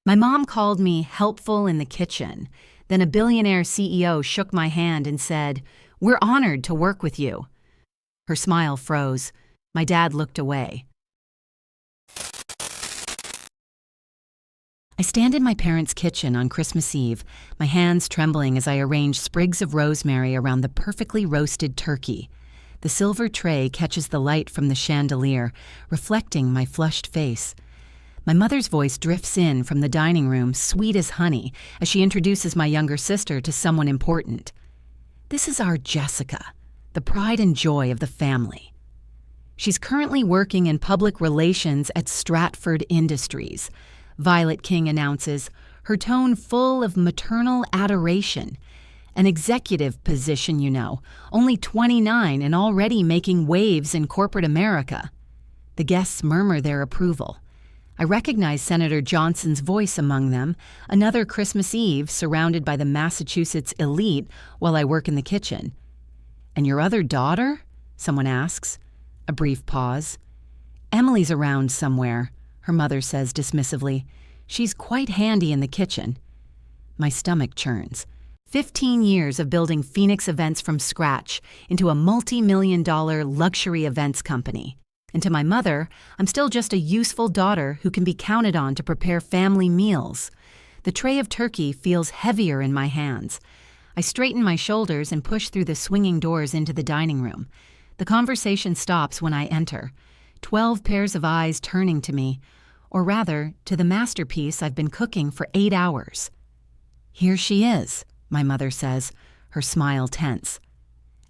My mom called me helpful in the kitchen. Then a billionaire CEO shook my hand and said, "We're honored to work with you." Her smile froze. My dad looked away. I stand in my parents' kitchen on Christmas Eve, my hands trembling as I arrange sprigs of rosemary around the perfectly roasted turkey. The silver tray catches the light from the chandelier, reflecting my flushed face. My mother's voice drifts in from the dining room, sweet as honey, as she introduces my younger sister to someone important. This is our Jessica, the pride and joy of the family. She's currently working in public relations at Stratford Industries. Violet King announces, her tone full of maternal adoration. An executive position, you know, only 29 and already making waves in corporate America. The guests murmur their approval. I recognize Senator Johnson's voice among them, another Christmas Eve surrounded by the Massachusetts elite while I work in the kitchen. "And your other daughter?" someone asks. A brief pause. "Emily's around somewhere," her mother says dismissively. "She's quite handy in the kitchen." My stomach churns. 15 years of building Phoenix Events from scratch into a multi-million-dollar luxury events company. And to my mother, I'm still just a useful daughter who can be counted on to prepare family meals. The tray of turkey feels heavier in my hands. I straighten my shoulders and push through the swinging doors into the dining room. The conversation stops when I enter. 12 pairs of eyes turning to me, or rather, to the masterpiece I've been cooking for 8 hours. "Here she is," my mother says, her smile tense.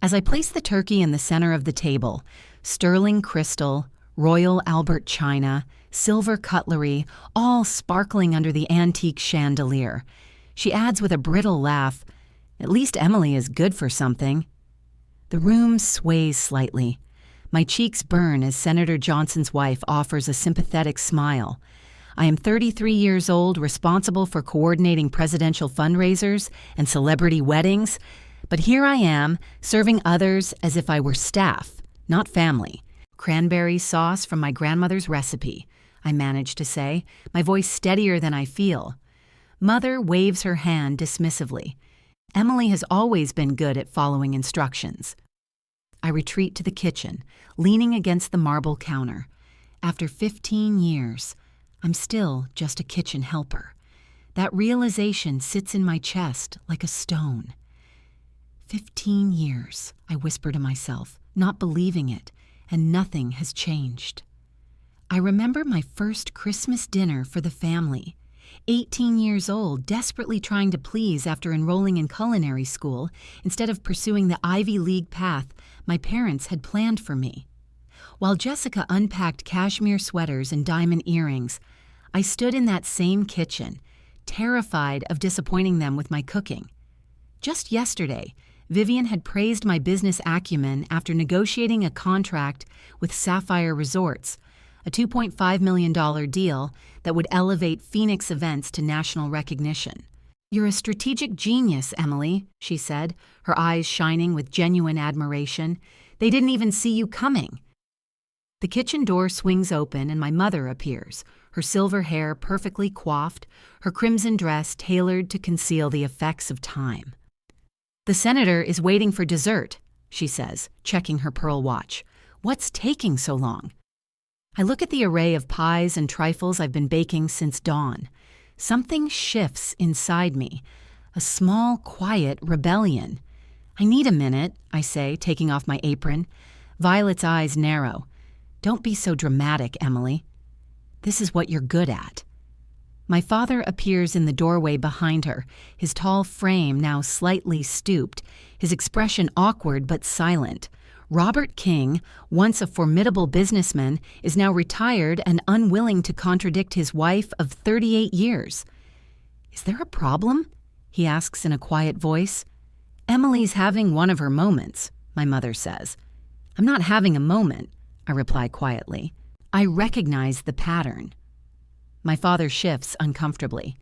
As I place the turkey in the center of the table, sterling crystal, Royal Albert china, silver cutlery, all sparkling under the antique chandelier, she adds with a brittle laugh, "At least Emily is good for something." The room sways slightly. My cheeks burn as Senator Johnson's wife offers a sympathetic smile. I am 33 years old, responsible for coordinating presidential fundraisers and celebrity weddings, but here I am, serving others as if I were staff, not family. "Cranberry sauce from my grandmother's recipe," I manage to say, my voice steadier than I feel. Mother waves her hand dismissively. Emily has always been good at following instructions. I retreat to the kitchen, leaning against the marble counter. After 15 years, I'm still just a kitchen helper. That realization sits in my chest like a stone. 15 years, I whisper to myself, not believing it, and nothing has changed. I remember my first Christmas dinner for the family. 18 years old, desperately trying to please after enrolling in culinary school instead of pursuing the Ivy League path my parents had planned for me. While Jessica unpacked cashmere sweaters and diamond earrings, I stood in that same kitchen, terrified of disappointing them with my cooking. Just yesterday, Vivian had praised my business acumen after negotiating a contract with Sapphire Resorts, a $2.5 million deal that would elevate Phoenix Events to national recognition. "You're a strategic genius, Emily," she said, her eyes shining with genuine admiration. "They didn't even see you coming." The kitchen door swings open and my mother appears, her silver hair perfectly coiffed, her crimson dress tailored to conceal the effects of time. "The senator is waiting for dessert," she says, checking her pearl watch. "What's taking so long?" I look at the array of pies and trifles I've been baking since dawn. Something shifts inside me, a small, quiet rebellion. "I need a minute," I say, taking off my apron. Violet's eyes narrow. "Don't be so dramatic, Emily. This is what you're good at." My father appears in the doorway behind her, his tall frame now slightly stooped, his expression awkward but silent. Robert King, once a formidable businessman, is now retired and unwilling to contradict his wife of 38 years. "Is there a problem?" he asks in a quiet voice. "Emily's having one of her moments," my mother says. "I'm not having a moment," I reply quietly. I recognize the pattern. My father shifts uncomfortably.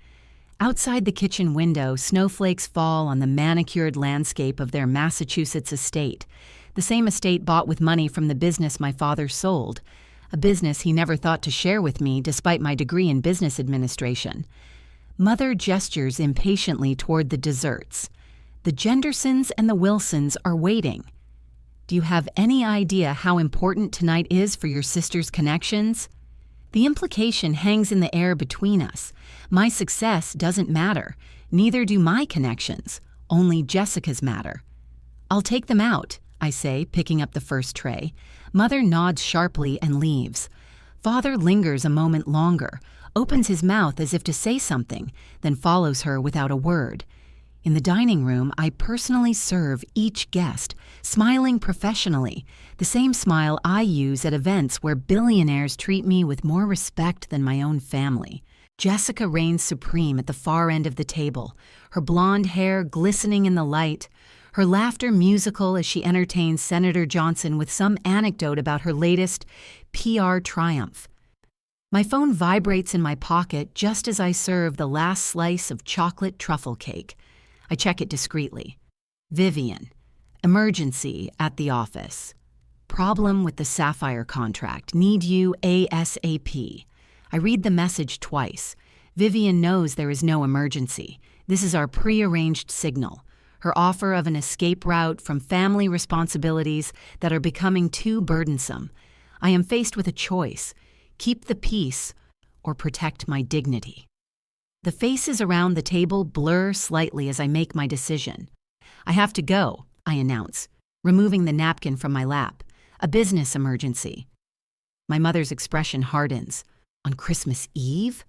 Outside the kitchen window, snowflakes fall on the manicured landscape of their Massachusetts estate, the same estate bought with money from the business my father sold, a business he never thought to share with me despite my degree in business administration. Mother gestures impatiently toward the desserts. The Jendersons and the Wilsons are waiting. Do you have any idea how important tonight is for your sister's connections? The implication hangs in the air between us. My success doesn't matter. Neither do my connections. Only Jessica's matter. I'll take them out, I say, picking up the first tray. Mother nods sharply and leaves. Father lingers a moment longer, opens his mouth as if to say something, then follows her without a word. In the dining room, I personally serve each guest, smiling professionally, the same smile I use at events where billionaires treat me with more respect than my own family. Jessica reigns supreme at the far end of the table, her blonde hair glistening in the light, her laughter musical as she entertains Senator Johnson with some anecdote about her latest PR triumph. My phone vibrates in my pocket just as I serve the last slice of chocolate truffle cake. I check it discreetly. Vivian. Emergency at the office. Problem with the Sapphire contract. Need you ASAP. I read the message twice. Vivian knows there is no emergency. This is our prearranged signal. Her offer of an escape route from family responsibilities that are becoming too burdensome. I am faced with a choice. Keep the peace or protect my dignity. The faces around the table blur slightly as I make my decision. I have to go, I announce, removing the napkin from my lap. A business emergency. My mother's expression hardens. On Christmas Eve?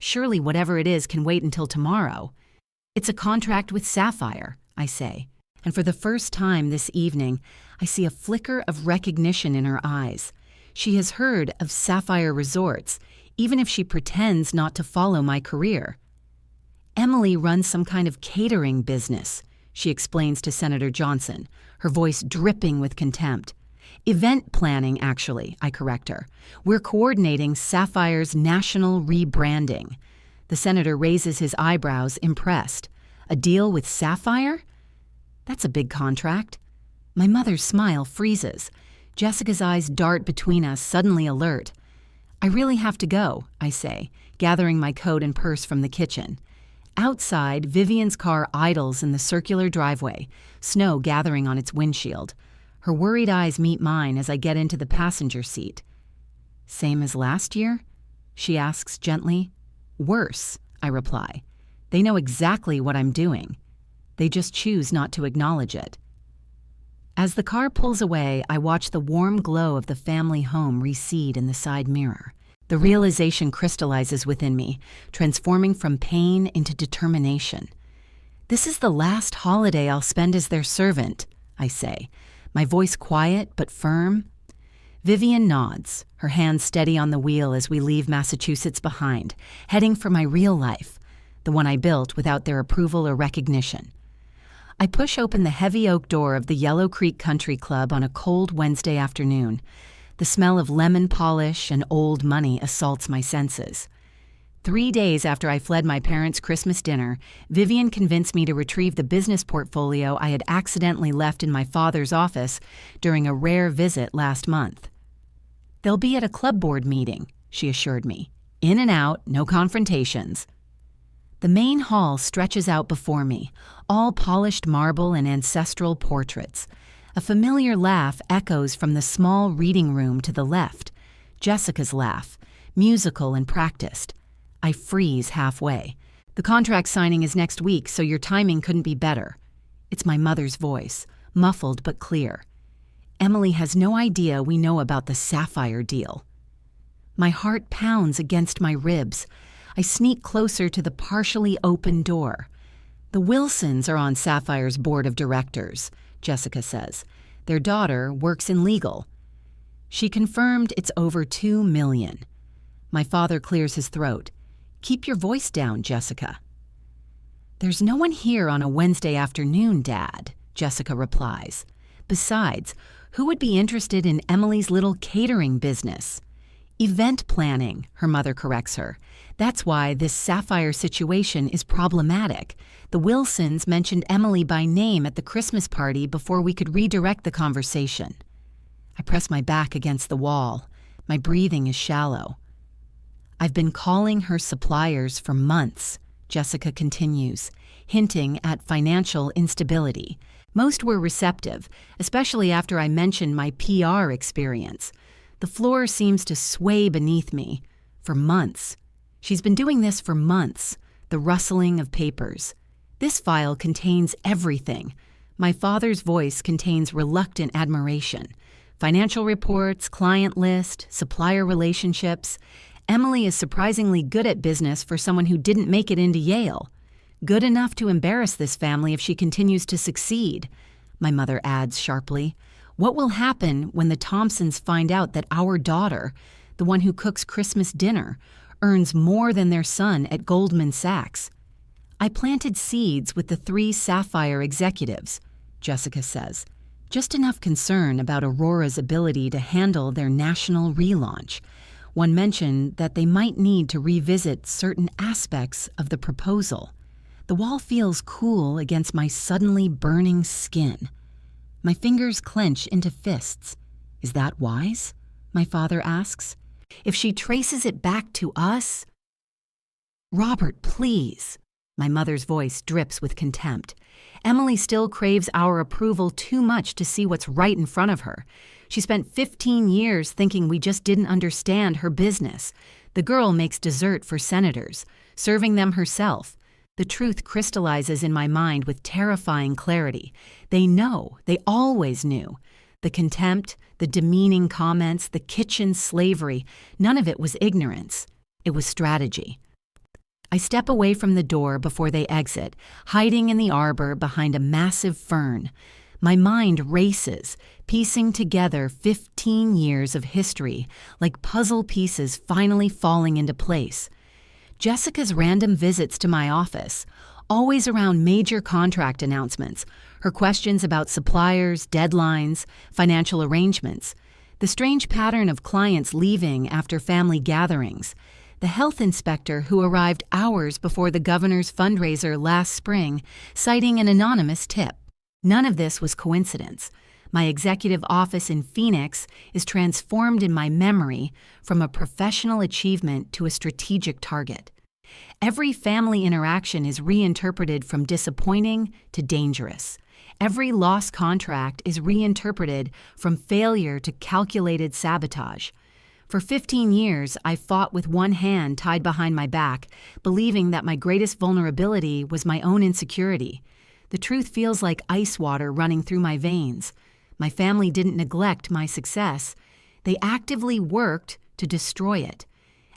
Surely whatever it is can wait until tomorrow. It's a contract with Sapphire, I say, and for the first time this evening, I see a flicker of recognition in her eyes. She has heard of Sapphire Resorts, even if she pretends not to follow my career. Emily runs some kind of catering business, she explains to Senator Johnson, her voice dripping with contempt. Event planning, actually, I correct her. We're coordinating Sapphire's national rebranding. The senator raises his eyebrows, impressed. A deal with Sapphire? That's a big contract. My mother's smile freezes. Jessica's eyes dart between us, suddenly alert. I really have to go, I say, gathering my coat and purse from the kitchen. Outside, Vivian's car idles in the circular driveway, snow gathering on its windshield. Her worried eyes meet mine as I get into the passenger seat. Same as last year? She asks gently. Worse, I reply. They know exactly what I'm doing. They just choose not to acknowledge it. As the car pulls away, I watch the warm glow of the family home recede in the side mirror. The realization crystallizes within me, transforming from pain into determination. This is the last holiday I'll spend as their servant, I say, my voice quiet but firm. Vivian nods, her hands steady on the wheel as we leave Massachusetts behind, heading for my real life, the one I built without their approval or recognition. I push open the heavy oak door of the Yellow Creek Country Club on a cold Wednesday afternoon. The smell of lemon polish and old money assaults my senses. 3 days after I fled my parents' Christmas dinner, Vivian convinced me to retrieve the business portfolio I had accidentally left in my father's office during a rare visit last month. They'll be at a club board meeting, she assured me. In and out, no confrontations. The main hall stretches out before me, all polished marble and ancestral portraits. A familiar laugh echoes from the small reading room to the left. Jessica's laugh, musical and practiced. I freeze halfway. The contract signing is next week, so your timing couldn't be better. It's my mother's voice, muffled but clear. Emily has no idea we know about the Sapphire deal. My heart pounds against my ribs. I sneak closer to the partially open door. The Wilsons are on Sapphire's board of directors, Jessica says. Their daughter works in legal. She confirmed it's over $2 million. My father clears his throat. Keep your voice down, Jessica. There's no one here on a Wednesday afternoon, Dad, Jessica replies. Besides, who would be interested in Emily's little catering business? Event planning, her mother corrects her. That's why this Sapphire situation is problematic. The Wilsons mentioned Emily by name at the Christmas party before we could redirect the conversation. I press my back against the wall. My breathing is shallow. I've been calling her suppliers for months, Jessica continues, hinting at financial instability. Most were receptive, especially after I mentioned my PR experience. The floor seems to sway beneath me. For months. She's been doing this for months, the rustling of papers. This file contains everything. My father's voice contains reluctant admiration. Financial reports, client list, supplier relationships. Emily is surprisingly good at business for someone who didn't make it into Yale. Good enough to embarrass this family if she continues to succeed, my mother adds sharply. What will happen when the Thompsons find out that our daughter, the one who cooks Christmas dinner, earns more than their son at Goldman Sachs? I planted seeds with the 3 Sapphire executives, Jessica says. Just enough concern about Aurora's ability to handle their national relaunch. One mentioned that they might need to revisit certain aspects of the proposal. The wall feels cool against my suddenly burning skin. My fingers clench into fists. Is that wise? My father asks. If she traces it back to us? Robert, please. My mother's voice drips with contempt. Emily still craves our approval too much to see what's right in front of her. She spent 15 years thinking we just didn't understand her business. The girl makes dessert for senators, serving them herself. The truth crystallizes in my mind with terrifying clarity. They know, they always knew. The contempt, the demeaning comments, the kitchen slavery, none of it was ignorance. It was strategy. I step away from the door before they exit, hiding in the arbor behind a massive fern. My mind races, piecing together 15 years of history, like puzzle pieces finally falling into place. Jessica's random visits to my office, always around major contract announcements, her questions about suppliers, deadlines, financial arrangements, the strange pattern of clients leaving after family gatherings, the health inspector who arrived hours before the governor's fundraiser last spring, citing an anonymous tip. None of this was coincidence. My executive office in Phoenix is transformed in my memory from a professional achievement to a strategic target. Every family interaction is reinterpreted from disappointing to dangerous. Every lost contract is reinterpreted from failure to calculated sabotage. For 15 years, I fought with one hand tied behind my back, believing that my greatest vulnerability was my own insecurity. The truth feels like ice water running through my veins. My family didn't neglect my success. They actively worked to destroy it.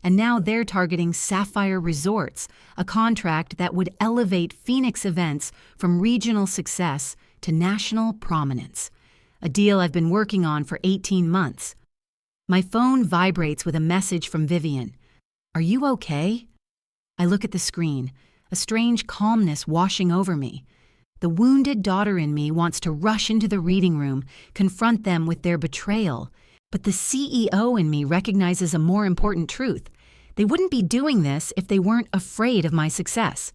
And now they're targeting Sapphire Resorts, a contract that would elevate Phoenix events from regional success to national prominence. A deal I've been working on for 18 months. My phone vibrates with a message from Vivian. Are you okay? I look at the screen, a strange calmness washing over me. The wounded daughter in me wants to rush into the reading room, confront them with their betrayal. But the CEO in me recognizes a more important truth. They wouldn't be doing this if they weren't afraid of my success.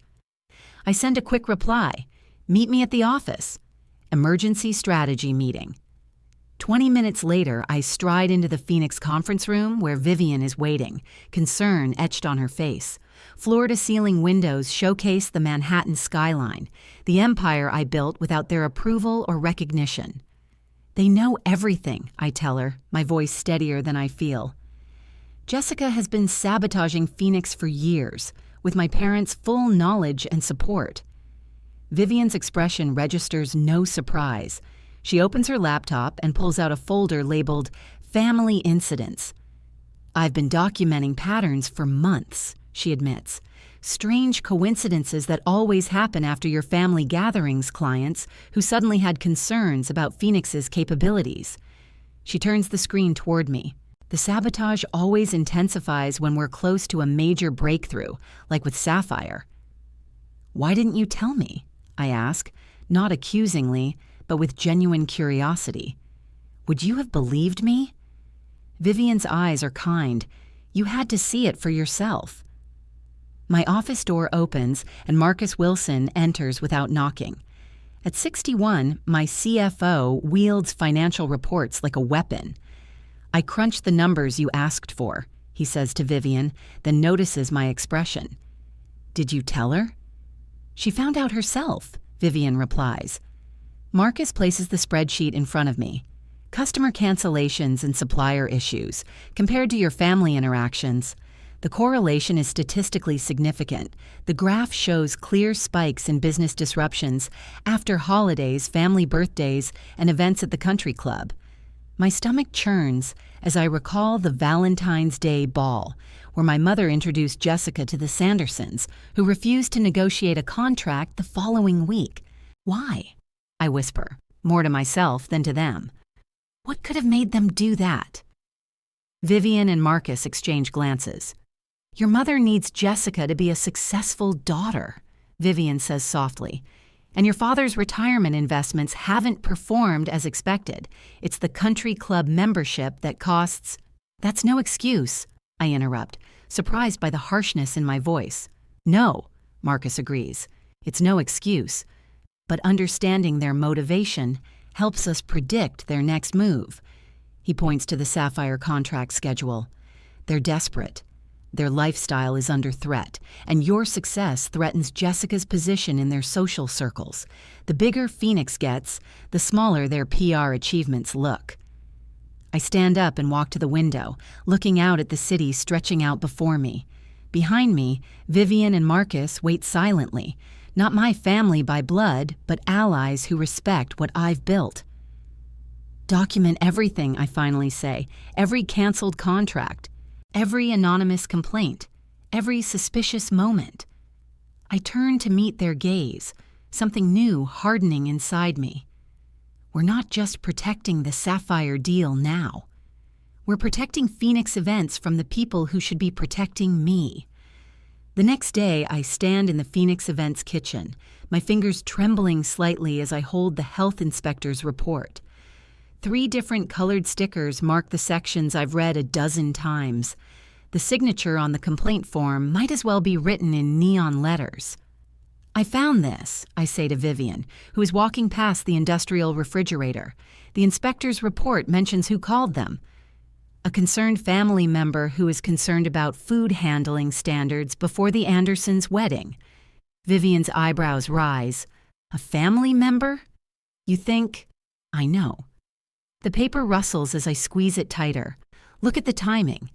I send a quick reply. Meet me at the office. Emergency strategy meeting. 20 minutes later, I stride into the Phoenix conference room where Vivian is waiting, concern etched on her face. Floor-to-ceiling windows showcase the Manhattan skyline, the empire I built without their approval or recognition. They know everything, I tell her, my voice steadier than I feel. Jessica has been sabotaging Phoenix for years, with my parents' full knowledge and support. Vivian's expression registers no surprise. She opens her laptop and pulls out a folder labeled Family Incidents. I've been documenting patterns for months, she admits. Strange coincidences that always happen after your family gatherings clients who suddenly had concerns about Phoenix's capabilities. She turns the screen toward me. The sabotage always intensifies when we're close to a major breakthrough, like with Sapphire. Why didn't you tell me? I ask, not accusingly, but with genuine curiosity. Would you have believed me? Vivian's eyes are kind. You had to see it for yourself. My office door opens and Marcus Wilson enters without knocking. At 61, my CFO wields financial reports like a weapon. I crunch the numbers you asked for, he says to Vivian, then notices my expression. Did you tell her? She found out herself, Vivian replies. Marcus places the spreadsheet in front of me. Customer cancellations and supplier issues, compared to your family interactions. The correlation is statistically significant. The graph shows clear spikes in business disruptions after holidays, family birthdays, and events at the country club. My stomach churns as I recall the Valentine's Day ball, where my mother introduced Jessica to the Sandersons, who refused to negotiate a contract the following week. Why? I whisper, more to myself than to them. What could have made them do that? Vivian and Marcus exchange glances. Your mother needs Jessica to be a successful daughter, Vivian says softly. And your father's retirement investments haven't performed as expected. It's the country club membership that costs. That's no excuse, I interrupt, surprised by the harshness in my voice. No, Marcus agrees. It's no excuse. But understanding their motivation helps us predict their next move. He points to the Sapphire contract schedule. They're desperate. Their lifestyle is under threat, and your success threatens Jessica's position in their social circles. The bigger Phoenix gets, the smaller their PR achievements look. I stand up and walk to the window, looking out at the city stretching out before me. Behind me, Vivian and Marcus wait silently, not my family by blood, but allies who respect what I've built. Document everything, I finally say, every canceled contract. Every anonymous complaint, every suspicious moment. I turn to meet their gaze, something new hardening inside me. We're not just protecting the Sapphire deal now. We're protecting Phoenix events from the people who should be protecting me. The next day, I stand in the Phoenix Events kitchen, my fingers trembling slightly as I hold the health inspector's report. 3 different colored stickers mark the sections I've read a dozen times. The signature on the complaint form might as well be written in neon letters. I found this, I say to Vivian, who is walking past the industrial refrigerator. The inspector's report mentions who called them. A concerned family member who is concerned about food handling standards before the Andersons' wedding. Vivian's eyebrows rise. A family member? You think? I know. The paper rustles as I squeeze it tighter. Look at the timing.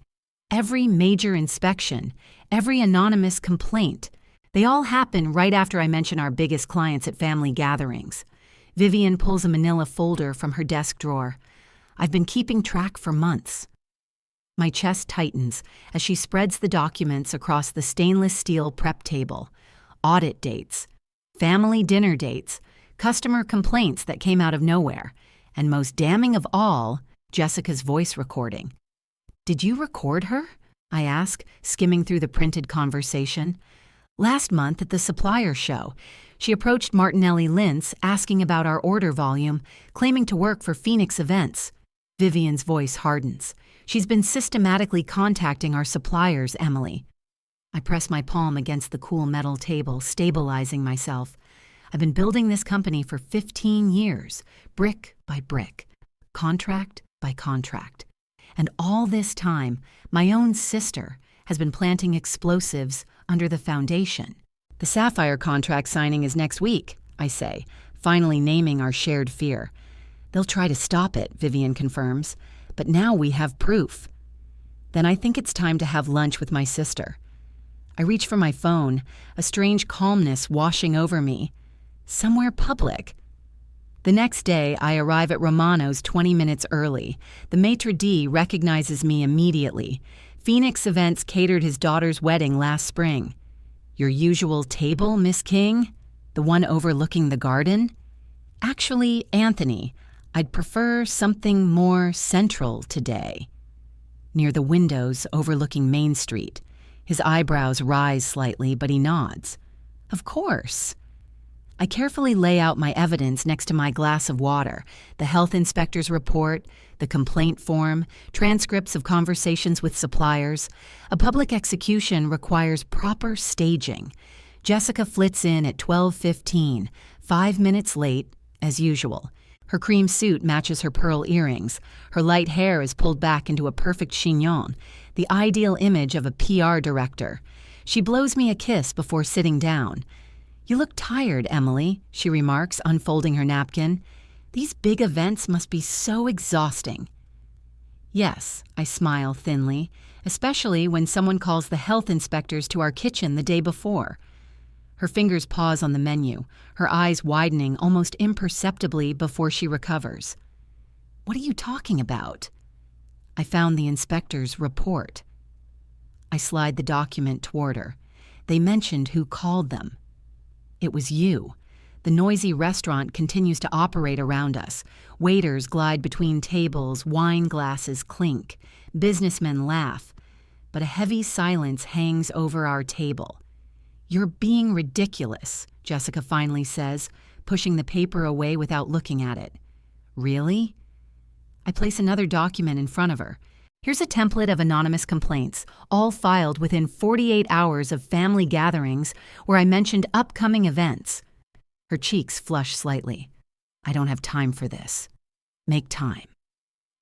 Every major inspection, every anonymous complaint, they all happen right after I mention our biggest clients at family gatherings. Vivian pulls a manila folder from her desk drawer. I've been keeping track for months. My chest tightens as she spreads the documents across the stainless steel prep table. Audit dates, family dinner dates, customer complaints that came out of nowhere. And most damning of all, Jessica's voice recording. Did you record her? I ask, skimming through the printed conversation. Last month at the supplier show, she approached Martinelli Lintz asking about our order volume, claiming to work for Phoenix Events. Vivian's voice hardens. She's been systematically contacting our suppliers, Emily. I press my palm against the cool metal table, stabilizing myself. I've been building this company for 15 years, brick by brick, contract by contract. And all this time, my own sister has been planting explosives under the foundation. The Sapphire contract signing is next week, I say, finally naming our shared fear. They'll try to stop it, Vivian confirms, but now we have proof. Then I think it's time to have lunch with my sister. I reach for my phone, a strange calmness washing over me. Somewhere public. The next day, I arrive at Romano's 20 minutes early. The maitre d' recognizes me immediately. Phoenix Events catered his daughter's wedding last spring. Your usual table, Miss King? The one overlooking the garden? Actually, Anthony, I'd prefer something more central today. Near the windows overlooking Main Street. His eyebrows rise slightly, but he nods. Of course. I carefully lay out my evidence next to my glass of water, the health inspector's report, the complaint form, transcripts of conversations with suppliers. A public execution requires proper staging. Jessica flits in at 12:15, 5 minutes late, as usual. Her cream suit matches her pearl earrings. Her light hair is pulled back into a perfect chignon, the ideal image of a PR director. She blows me a kiss before sitting down. "You look tired, Emily," she remarks, unfolding her napkin. "These big events must be so exhausting." "Yes," I smile thinly, especially when someone calls the health inspectors to our kitchen the day before. Her fingers pause on the menu, her eyes widening almost imperceptibly before she recovers. "What are you talking about?" "I found the inspector's report." I slide the document toward her. "They mentioned who called them. It was you. The noisy restaurant continues to operate around us. Waiters glide between tables, wine glasses clink, businessmen laugh, but a heavy silence hangs over our table. "You're being ridiculous," Jessica finally says, pushing the paper away without looking at it. "Really?" I place another document in front of her. "Here's a template of anonymous complaints, all filed within 48 hours of family gatherings where I mentioned upcoming events." Her cheeks flush slightly. "I don't have time for this." "Make time."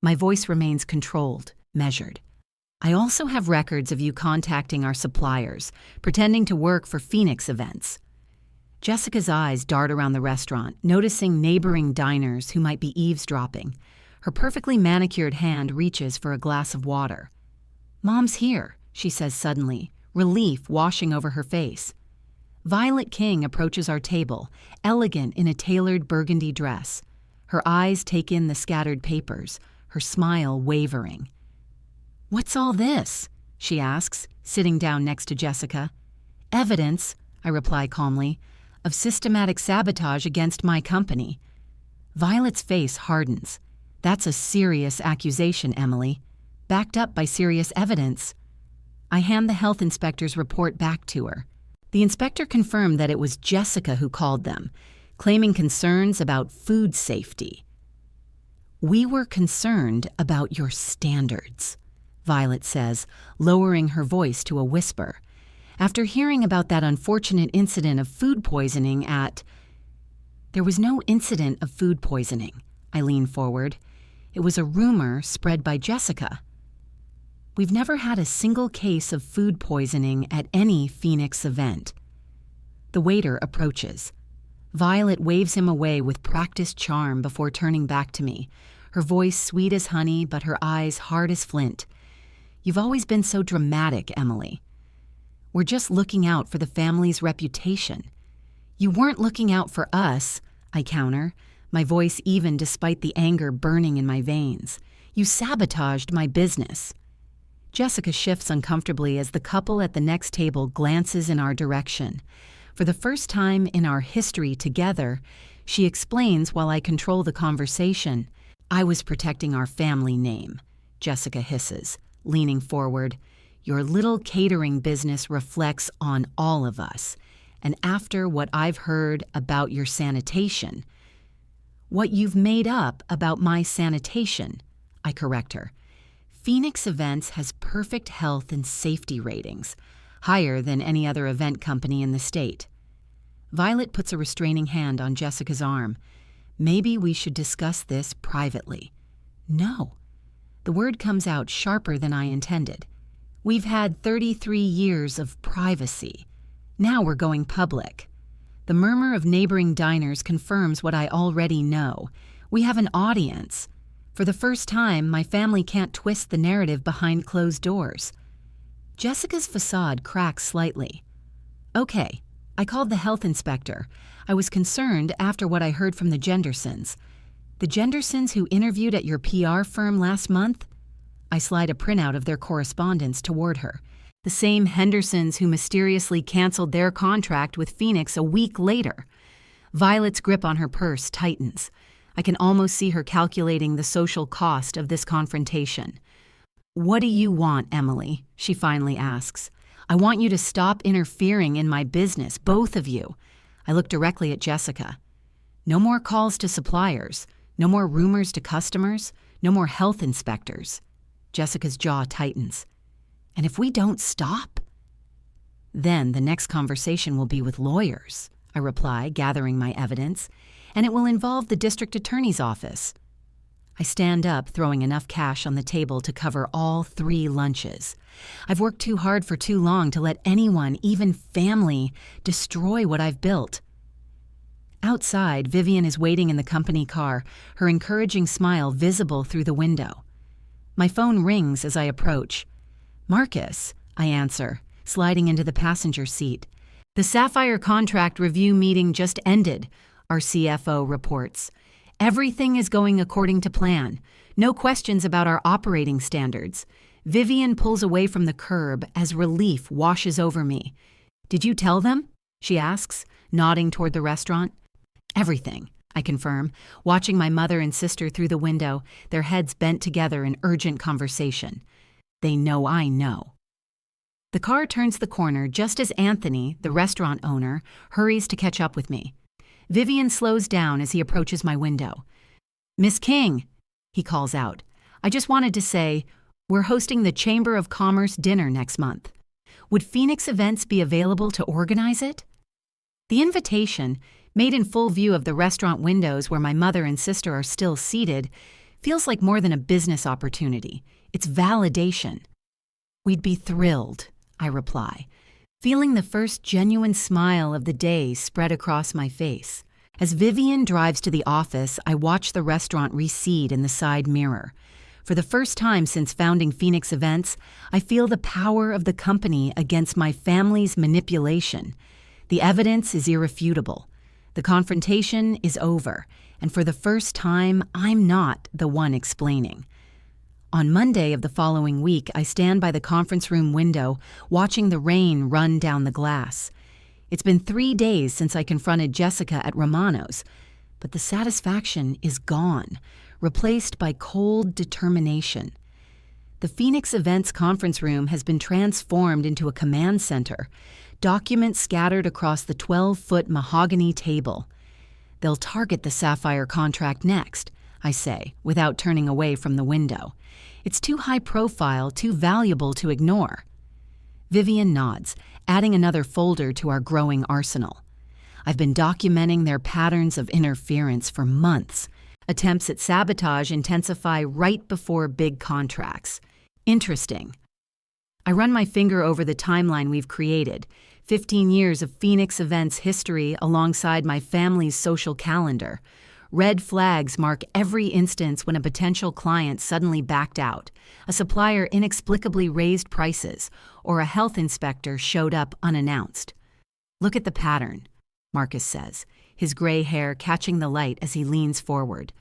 My voice remains controlled, measured. "I also have records of you contacting our suppliers, pretending to work for Phoenix events." Jessica's eyes dart around the restaurant, noticing neighboring diners who might be eavesdropping. Her perfectly manicured hand reaches for a glass of water. "Mom's here," she says suddenly, relief washing over her face. Violet King approaches our table, elegant in a tailored burgundy dress. Her eyes take in the scattered papers, her smile wavering. "What's all this?" she asks, sitting down next to Jessica. "Evidence," I reply calmly, "of systematic sabotage against my company." Violet's face hardens. "That's a serious accusation, Emily, backed up by serious evidence." I hand the health inspector's report back to her. The inspector confirmed that it was Jessica who called them, claiming concerns about food safety. "We were concerned about your standards," Violet says, lowering her voice to a whisper. "After hearing about that unfortunate incident of food poisoning at—" "There was no incident of food poisoning," I lean forward. "It was a rumor spread by Jessica." "We've never had a single case of food poisoning at any Phoenix event." The waiter approaches. Violet waves him away with practiced charm before turning back to me, her voice sweet as honey but her eyes hard as flint. "You've always been so dramatic, Emily." "We're just looking out for the family's reputation." "You weren't looking out for us," I counter, my voice even despite the anger burning in my veins. "You sabotaged my business." Jessica shifts uncomfortably as the couple at the next table glances in our direction. For the first time in our history together, she explains while I control the conversation. "I was protecting our family name," Jessica hisses, leaning forward. "Your little catering business reflects on all of us. And after what I've heard about your sanitation—" "What you've made up about my sanitation," I correct her. "Phoenix Events has perfect health and safety ratings, higher than any other event company in the state." Violet puts a restraining hand on Jessica's arm. "Maybe we should discuss this privately." "No." The word comes out sharper than I intended. "We've had 33 years of privacy. Now we're going public." The murmur of neighboring diners confirms what I already know. We have an audience. For the first time, my family can't twist the narrative behind closed doors. Jessica's facade cracks slightly. "Okay, I called the health inspector. I was concerned after what I heard from the Jendersons." "The Jendersons who interviewed at your PR firm last month?" I slide a printout of their correspondence toward her. "The same Hendersons who mysteriously canceled their contract with Phoenix a week later." Violet's grip on her purse tightens. I can almost see her calculating the social cost of this confrontation. "What do you want, Emily?" she finally asks. "I want you to stop interfering in my business, both of you." I look directly at Jessica. "No more calls to suppliers. No more rumors to customers. No more health inspectors." Jessica's jaw tightens. "And if we don't stop?" "Then the next conversation will be with lawyers," I reply, gathering my evidence, "and it will involve the district attorney's office." I stand up, throwing enough cash on the table to cover all 3 lunches. I've worked too hard for too long to let anyone, even family, destroy what I've built. Outside, Vivian is waiting in the company car, her encouraging smile visible through the window. My phone rings as I approach. "Marcus," I answer, sliding into the passenger seat. "The Sapphire contract review meeting just ended," our CFO reports. "Everything is going according to plan. No questions about our operating standards." Vivian pulls away from the curb as relief washes over me. "Did you tell them?" she asks, nodding toward the restaurant. "Everything," I confirm, watching my mother and sister through the window, their heads bent together in urgent conversation. They know I know. The car turns the corner just as Anthony, the restaurant owner, hurries to catch up with me. Vivian slows down as he approaches my window. "Miss King," he calls out, "I just wanted to say, we're hosting the Chamber of Commerce dinner next month. Would Phoenix Events be available to organize it?" The invitation, made in full view of the restaurant windows where my mother and sister are still seated, feels like more than a business opportunity. It's validation. "We'd be thrilled," I reply, feeling the first genuine smile of the day spread across my face. As Vivian drives to the office, I watch the restaurant recede in the side mirror. For the first time since founding Phoenix Events, I feel the power of the company against my family's manipulation. The evidence is irrefutable. The confrontation is over, and for the first time, I'm not the one explaining. On Monday of the following week, I stand by the conference room window, watching the rain run down the glass. It's been 3 days since I confronted Jessica at Romano's, but the satisfaction is gone, replaced by cold determination. The Phoenix Events conference room has been transformed into a command center, documents scattered across the 12-foot mahogany table. "They'll target the Sapphire contract next," I say, without turning away from the window. "It's too high profile, too valuable to ignore." Vivian nods, adding another folder to our growing arsenal. "I've been documenting their patterns of interference for months. Attempts at sabotage intensify right before big contracts. Interesting." I run my finger over the timeline we've created, 15 years of Phoenix Events history alongside my family's social calendar. Red flags mark every instance when a potential client suddenly backed out, a supplier inexplicably raised prices, or a health inspector showed up unannounced. "Look at the pattern," Marcus says, his gray hair catching the light as he leans forward.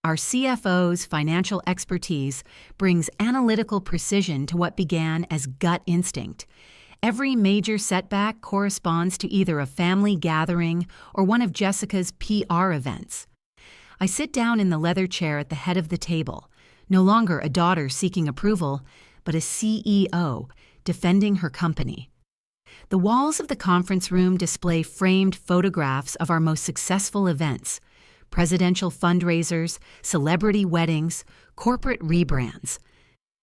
Our CFO's financial expertise brings analytical precision to what began as gut instinct. Every major setback corresponds to either a family gathering or one of Jessica's PR events. I sit down in the leather chair at the head of the table, no longer a daughter seeking approval, but a CEO defending her company. The walls of the conference room display framed photographs of our most successful events: presidential fundraisers, celebrity weddings, corporate rebrands.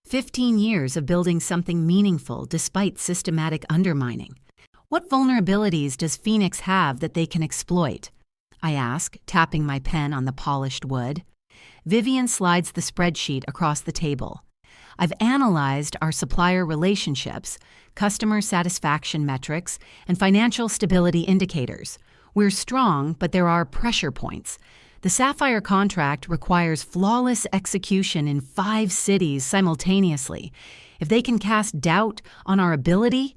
15 years of building something meaningful despite systematic undermining. What vulnerabilities does Phoenix have that they can exploit? I ask, tapping my pen on the polished wood. Vivian slides the spreadsheet across the table. I've analyzed our supplier relationships, customer satisfaction metrics, and financial stability indicators. We're strong, but there are pressure points. The Sapphire contract requires flawless execution in 5 cities simultaneously. If they can cast doubt on our ability—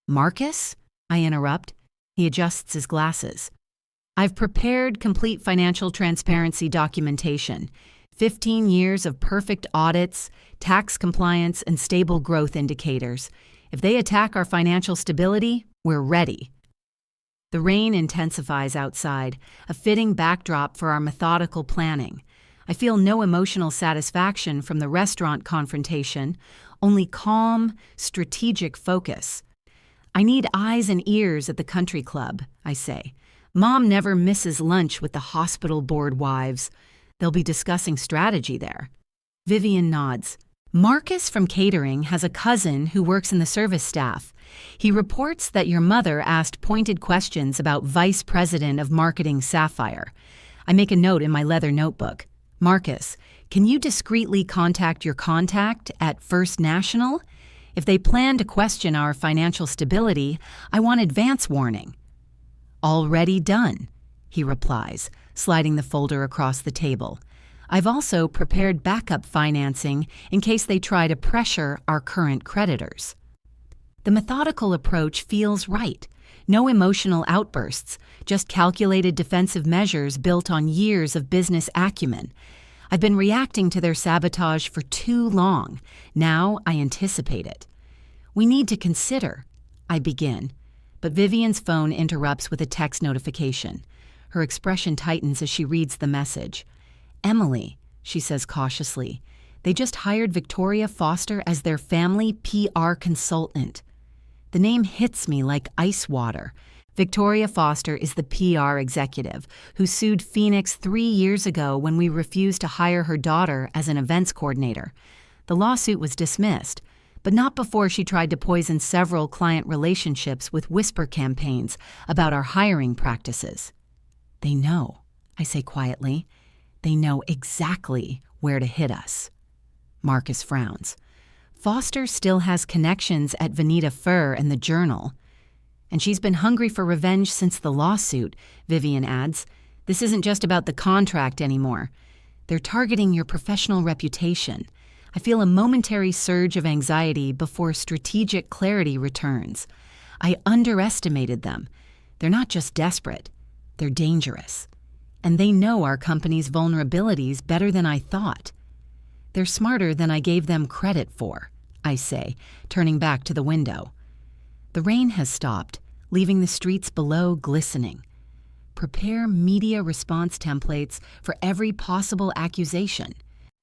"Marcus?" I interrupt. He adjusts his glasses. "I've prepared complete financial transparency documentation, 15 years of perfect audits, tax compliance, and stable growth indicators. If they attack our financial stability, we're ready." The rain intensifies outside, a fitting backdrop for our methodical planning. I feel no emotional satisfaction from the restaurant confrontation, only calm, strategic focus. "I need eyes and ears at the country club," I say. "Mom never misses lunch with the hospital board wives. They'll be discussing strategy there." Vivian nods. "Marcus from catering has a cousin who works in the service staff. He reports that your mother asked pointed questions about Vice President of Marketing Sapphire." I make a note in my leather notebook. Marcus, can you discreetly contact your contact at First National? If they plan to question our financial stability, I want advance warning. Already done, he replies, sliding the folder across the table. I've also prepared backup financing in case they try to pressure our current creditors. The methodical approach feels right. No emotional outbursts, just calculated defensive measures built on years of business acumen. I've been reacting to their sabotage for too long. Now I anticipate it. We need to consider, I begin, but Vivian's phone interrupts with a text notification. Her expression tightens as she reads the message. Emily, she says cautiously, they just hired Victoria Foster as their family PR consultant. The name hits me like ice water. Victoria Foster is the PR executive who sued Phoenix 3 years ago when we refused to hire her daughter as an events coordinator. The lawsuit was dismissed, but not before she tried to poison several client relationships with whisper campaigns about our hiring practices. They know, I say quietly. They know exactly where to hit us. Marcus frowns. Foster still has connections at Vanita Fur and the Journal. And she's been hungry for revenge since the lawsuit, Vivian adds. This isn't just about the contract anymore. They're targeting your professional reputation. I feel a momentary surge of anxiety before strategic clarity returns. I underestimated them. They're not just desperate. They're dangerous. And they know our company's vulnerabilities better than I thought. They're smarter than I gave them credit for, I say, turning back to the window. The rain has stopped, leaving the streets below glistening. Prepare media response templates for every possible accusation.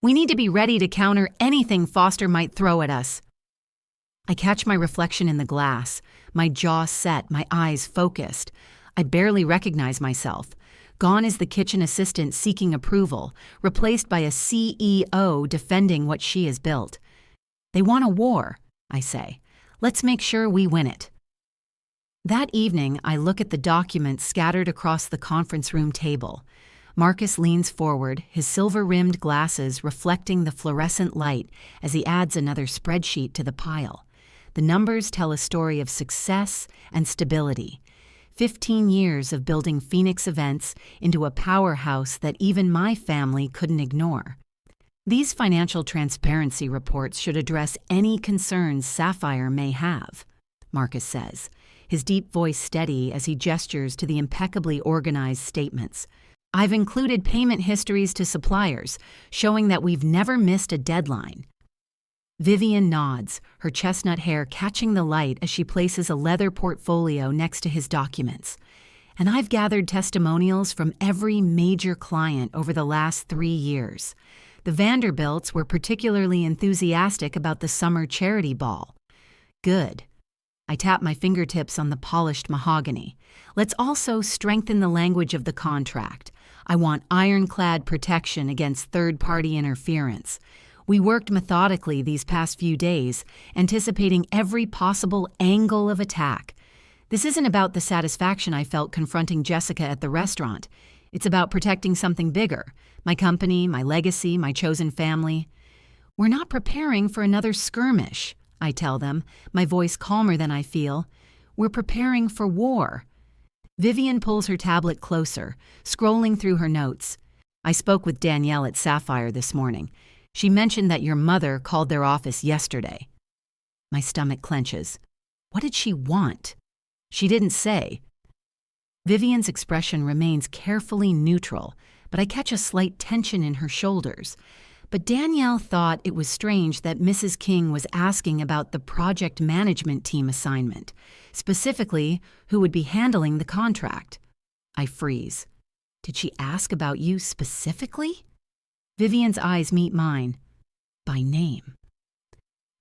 We need to be ready to counter anything Foster might throw at us. I catch my reflection in the glass, my jaw set, my eyes focused. I barely recognize myself. Gone is the kitchen assistant seeking approval, replaced by a CEO defending what she has built. They want a war, I say. Let's make sure we win it. That evening, I look at the documents scattered across the conference room table. Marcus leans forward, his silver-rimmed glasses reflecting the fluorescent light as he adds another spreadsheet to the pile. The numbers tell a story of success and stability. 15 years of building Phoenix events into a powerhouse that even my family couldn't ignore. These financial transparency reports should address any concerns Sapphire may have, Marcus says, his deep voice steady as he gestures to the impeccably organized statements. I've included payment histories to suppliers, showing that we've never missed a deadline. Vivian nods, her chestnut hair catching the light as she places a leather portfolio next to his documents. And I've gathered testimonials from every major client over the last 3 years. The Vanderbilts were particularly enthusiastic about the summer charity ball. Good. I tap my fingertips on the polished mahogany. Let's also strengthen the language of the contract. I want ironclad protection against third-party interference. We worked methodically these past few days, anticipating every possible angle of attack. This isn't about the satisfaction I felt confronting Jessica at the restaurant. It's about protecting something bigger, my company, my legacy, my chosen family. We're not preparing for another skirmish, I tell them, my voice calmer than I feel. We're preparing for war. Vivian pulls her tablet closer, scrolling through her notes. I spoke with Danielle at Sapphire this morning. She mentioned that your mother called their office yesterday. My stomach clenches. What did she want? She didn't say. Vivian's expression remains carefully neutral, but I catch a slight tension in her shoulders. But Danielle thought it was strange that Mrs. King was asking about the project management team assignment, specifically who would be handling the contract. I freeze. Did she ask about you specifically? Vivian's eyes meet mine. By name.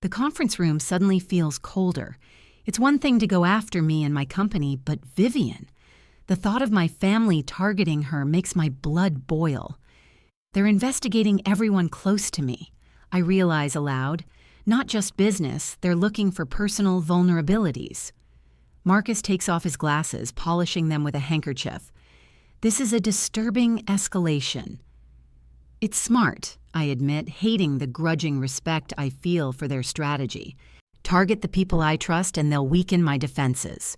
The conference room suddenly feels colder. It's one thing to go after me and my company, but Vivian. The thought of my family targeting her makes my blood boil. They're investigating everyone close to me. I realize aloud. Not just business, they're looking for personal vulnerabilities. Marcus takes off his glasses, polishing them with a handkerchief. This is a disturbing escalation. It's smart, I admit, hating the grudging respect I feel for their strategy. Target the people I trust and they'll weaken my defenses.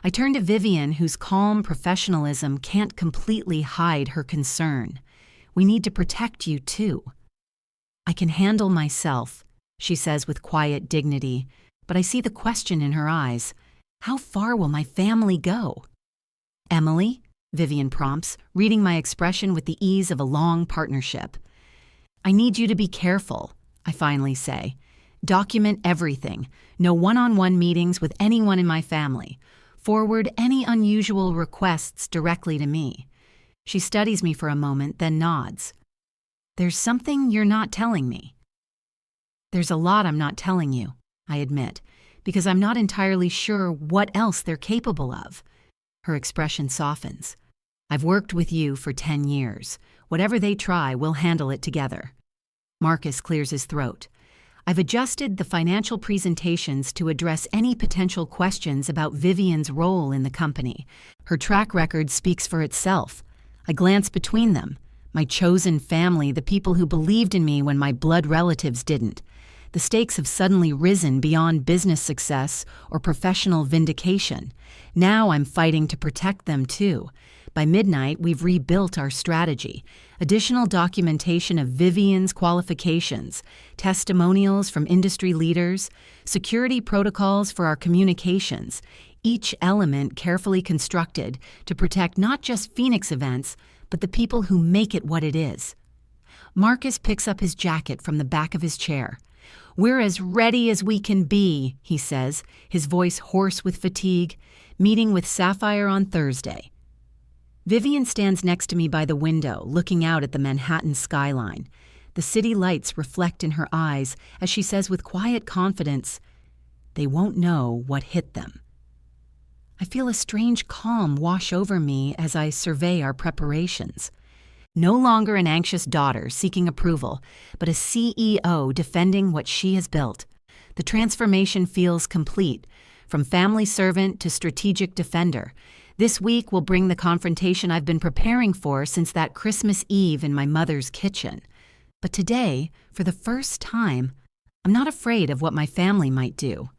I turn to Vivian, whose calm professionalism can't completely hide her concern. We need to protect you, too. I can handle myself, she says with quiet dignity, but I see the question in her eyes. How far will my family go? Emily, Vivian prompts, reading my expression with the ease of a long partnership. I need you to be careful, I finally say. Document everything. No one-on-one meetings with anyone in my family. Forward any unusual requests directly to me. She studies me for a moment, then nods. There's something you're not telling me. There's a lot I'm not telling you, I admit, because I'm not entirely sure what else they're capable of. Her expression softens. I've worked with you for 10 years. Whatever they try, we'll handle it together. Marcus clears his throat. I've adjusted the financial presentations to address any potential questions about Vivian's role in the company. Her track record speaks for itself. I glance between them. My chosen family, the people who believed in me when my blood relatives didn't. The stakes have suddenly risen beyond business success or professional vindication. Now I'm fighting to protect them too. By midnight, we've rebuilt our strategy. Additional documentation of Vivian's qualifications, testimonials from industry leaders, security protocols for our communications, each element carefully constructed to protect not just Phoenix events, but the people who make it what it is. Marcus picks up his jacket from the back of his chair. We're as ready as we can be, he says, his voice hoarse with fatigue. Meeting with Sapphire on Thursday. Vivian stands next to me by the window, looking out at the Manhattan skyline. The city lights reflect in her eyes as she says with quiet confidence, they won't know what hit them. I feel a strange calm wash over me as I survey our preparations. No longer an anxious daughter seeking approval, but a CEO defending what she has built. The transformation feels complete, from family servant to strategic defender. This week will bring the confrontation I've been preparing for since that Christmas Eve in my mother's kitchen. But today, for the first time, I'm not afraid of what my family might do.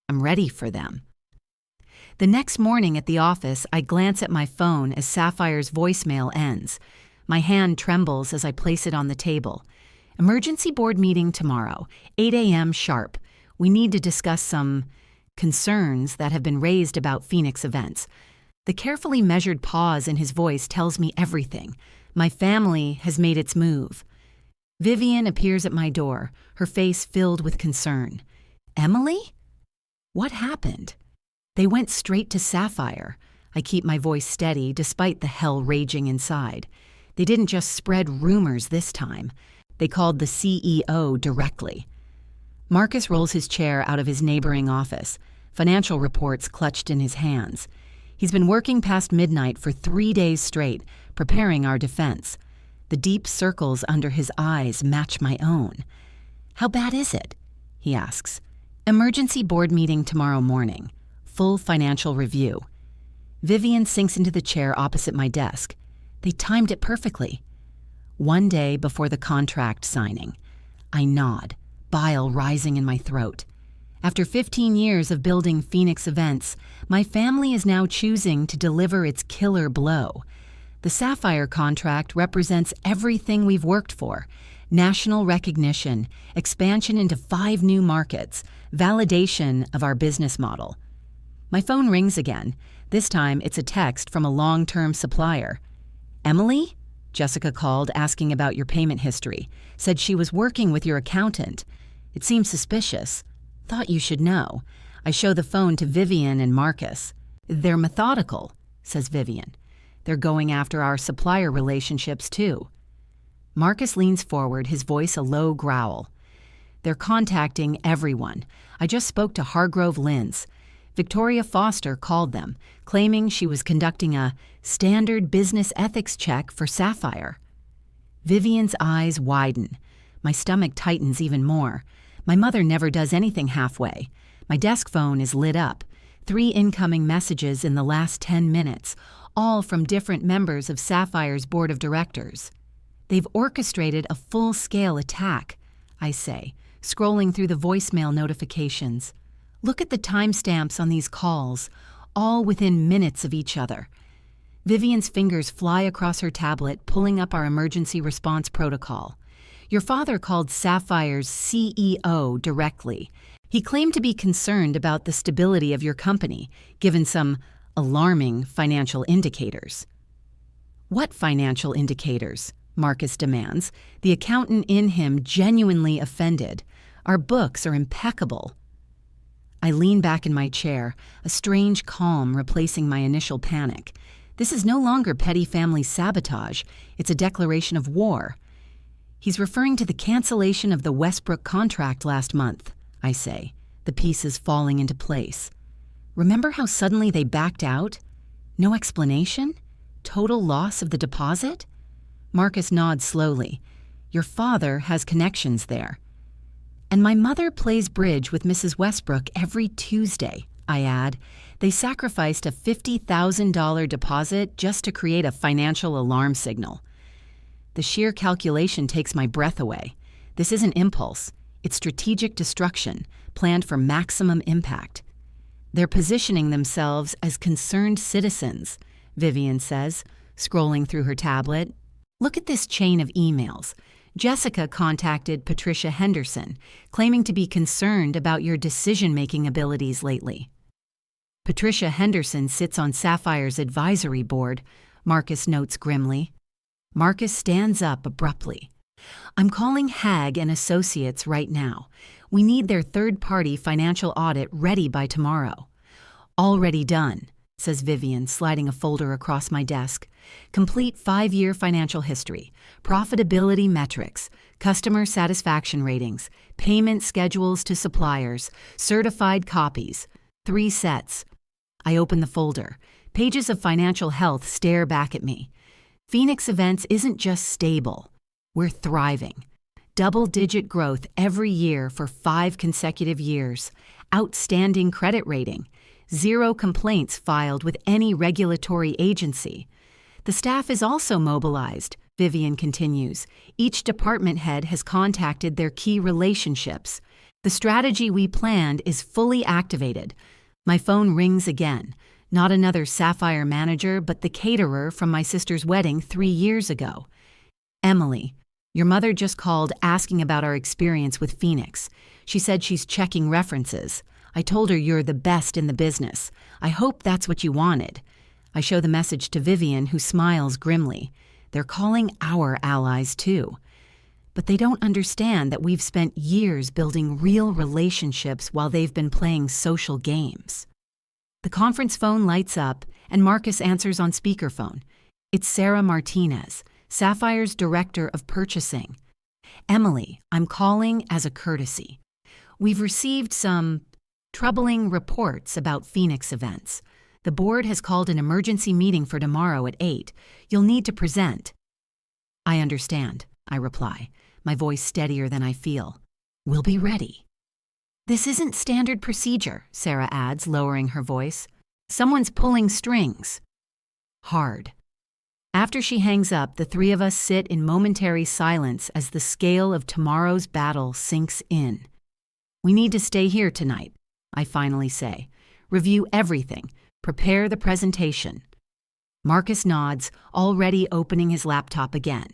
I'm ready for them. The next morning at the office, I glance at my phone as Sapphire's voicemail ends. My hand trembles as I place it on the table. Emergency board meeting tomorrow, 8 a.m. sharp. We need to discuss some concerns that have been raised about Phoenix events. The carefully measured pause in his voice tells me everything. My family has made its move. Vivian appears at my door, her face filled with concern. Emily? What happened? They went straight to Sapphire. I keep my voice steady despite the hell raging inside. They didn't just spread rumors this time. They called the CEO directly. Marcus rolls his chair out of his neighboring office, financial reports clutched in his hands. He's been working past midnight for 3 days straight, preparing our defense. The deep circles under his eyes match my own. How bad is it? He asks. Emergency board meeting tomorrow morning. Full financial review. Vivian sinks into the chair opposite my desk. They timed it perfectly. 1 day before the contract signing. I nod, bile rising in my throat. After 15 years of building Phoenix events, my family is now choosing to deliver its killer blow. The Sapphire contract represents everything we've worked for. National recognition, expansion into 5 new markets, validation of our business model. My phone rings again. This time it's a text from a long-term supplier. Emily? Jessica called asking about your payment history. Said she was working with your accountant. It seems suspicious. Thought you should know. I show the phone to Vivian and Marcus. They're methodical, says Vivian. They're going after our supplier relationships too. Marcus leans forward, his voice a low growl. They're contacting everyone. I just spoke to Hargrove Linz. Victoria Foster called them, claiming she was conducting a standard business ethics check for Sapphire. Vivian's eyes widen. My stomach tightens even more. My mother never does anything halfway. My desk phone is lit up. 3 incoming messages in the last 10 minutes, all from different members of Sapphire's board of directors. They've orchestrated a full-scale attack, I say, scrolling through the voicemail notifications. Look at the timestamps on these calls, all within minutes of each other. Vivian's fingers fly across her tablet, pulling up our emergency response protocol. Your father called Sapphire's CEO directly. He claimed to be concerned about the stability of your company, given some alarming financial indicators. What financial indicators? Marcus demands, the accountant in him genuinely offended. Our books are impeccable. I lean back in my chair, a strange calm replacing my initial panic. This is no longer petty family sabotage, it's a declaration of war. He's referring to the cancellation of the Westbrook contract last month, I say, the pieces falling into place. Remember how suddenly they backed out? No explanation? Total loss of the deposit? Marcus nods slowly. Your father has connections there. And my mother plays bridge with Mrs. Westbrook every Tuesday, I add. They sacrificed a $50,000 deposit just to create a financial alarm signal. The sheer calculation takes my breath away. This isn't impulse. It's strategic destruction, planned for maximum impact. They're positioning themselves as concerned citizens, Vivian says, scrolling through her tablet. Look at this chain of emails. Jessica contacted Patricia Henderson, claiming to be concerned about your decision-making abilities lately. Patricia Henderson sits on Sapphire's advisory board, Marcus notes grimly. Marcus stands up abruptly. I'm calling Hag and Associates right now. We need their third-party financial audit ready by tomorrow. Already done, says Vivian, sliding a folder across my desk. Complete 5-year financial history, profitability metrics, customer satisfaction ratings, payment schedules to suppliers, certified copies. 3 sets. I open the folder. Pages of financial health stare back at me. Phoenix Events isn't just stable. We're thriving. Double-digit growth every year for 5 consecutive years. Outstanding credit rating. 0 complaints filed with any regulatory agency. The staff is also mobilized, Vivian continues. Each department head has contacted their key relationships. The strategy we planned is fully activated. My phone rings again. Not another Sapphire manager, but the caterer from my sister's wedding 3 years ago. Emily, your mother just called asking about our experience with Phoenix. She said she's checking references. I told her you're the best in the business. I hope that's what you wanted. I show the message to Vivian, who smiles grimly. They're calling our allies too. But they don't understand that we've spent years building real relationships while they've been playing social games. The conference phone lights up, and Marcus answers on speakerphone. It's Sarah Martinez, Sapphire's Director of Purchasing. Emily, I'm calling as a courtesy. We've received some troubling reports about Phoenix Events. The board has called an emergency meeting for tomorrow at 8. You'll need to present. I understand, I reply, my voice steadier than I feel. We'll be ready. This isn't standard procedure, Sarah adds, lowering her voice. Someone's pulling strings. Hard. After she hangs up, the 3 of us sit in momentary silence as the scale of tomorrow's battle sinks in. We need to stay here tonight, I finally say. Review everything. Prepare the presentation. Marcus nods, already opening his laptop again.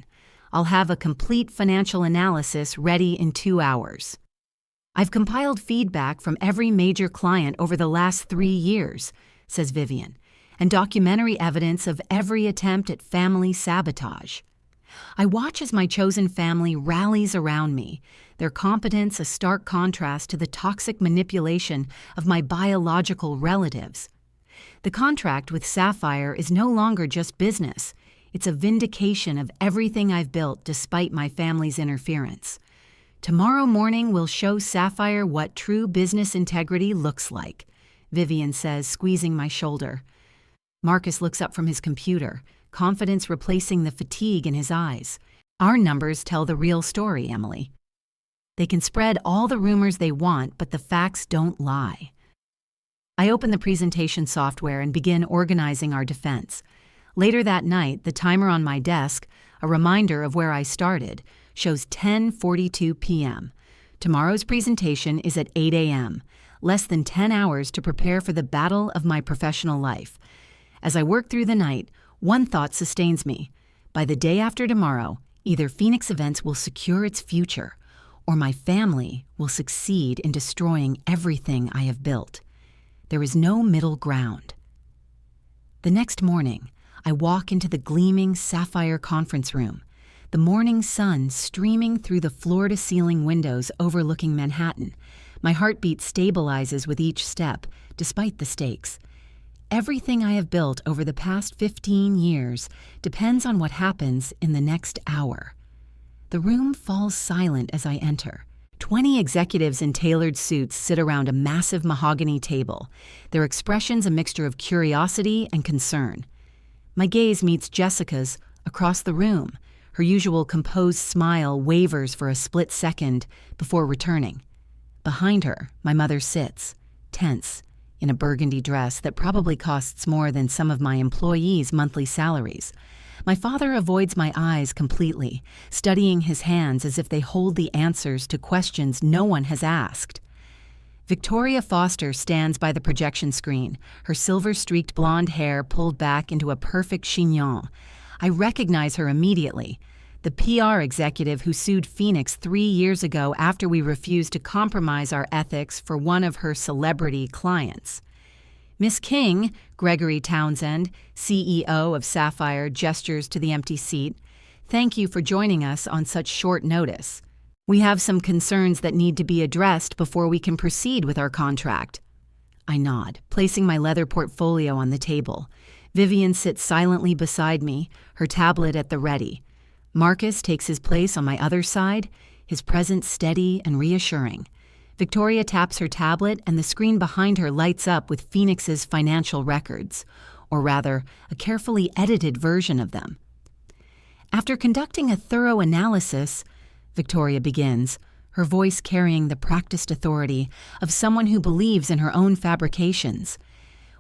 I'll have a complete financial analysis ready in 2 hours. I've compiled feedback from every major client over the last 3 years, says Vivian, and documentary evidence of every attempt at family sabotage. I watch as my chosen family rallies around me, their competence a stark contrast to the toxic manipulation of my biological relatives. The contract with Sapphire is no longer just business. It's a vindication of everything I've built despite my family's interference. Tomorrow morning will show Sapphire what true business integrity looks like, Vivian says, squeezing my shoulder. Marcus looks up from his computer, confidence replacing the fatigue in his eyes. Our numbers tell the real story, Emily. They can spread all the rumors they want, but the facts don't lie. I open the presentation software and begin organizing our defense. Later that night, the timer on my desk, a reminder of where I started, shows 10:42 p.m. Tomorrow's presentation is at 8 a.m., less than 10 hours to prepare for the battle of my professional life. As I work through the night, one thought sustains me. By the day after tomorrow, either Phoenix Events will secure its future, or my family will succeed in destroying everything I have built. There is no middle ground. The next morning, I walk into the gleaming sapphire conference room, the morning sun streaming through the floor-to-ceiling windows overlooking Manhattan. My heartbeat stabilizes with each step, despite the stakes. Everything I have built over the past 15 years depends on what happens in the next hour. The room falls silent as I enter. 20 executives in tailored suits sit around a massive mahogany table, their expressions a mixture of curiosity and concern. My gaze meets Jessica's across the room. Her usual composed smile wavers for a split second before returning. Behind her, my mother sits, tense, in a burgundy dress that probably costs more than some of my employees' monthly salaries. My father avoids my eyes completely, studying his hands as if they hold the answers to questions no one has asked. Victoria Foster stands by the projection screen, her silver-streaked blonde hair pulled back into a perfect chignon. I recognize her immediately, the PR executive who sued Phoenix 3 years ago after we refused to compromise our ethics for one of her celebrity clients. Miss King, Gregory Townsend, CEO of Sapphire, gestures to the empty seat. Thank you for joining us on such short notice. We have some concerns that need to be addressed before we can proceed with our contract. I nod, placing my leather portfolio on the table. Vivian sits silently beside me, her tablet at the ready. Marcus takes his place on my other side, his presence steady and reassuring. Victoria taps her tablet and the screen behind her lights up with Phoenix's financial records, or rather, a carefully edited version of them. After conducting a thorough analysis, Victoria begins, her voice carrying the practiced authority of someone who believes in her own fabrications.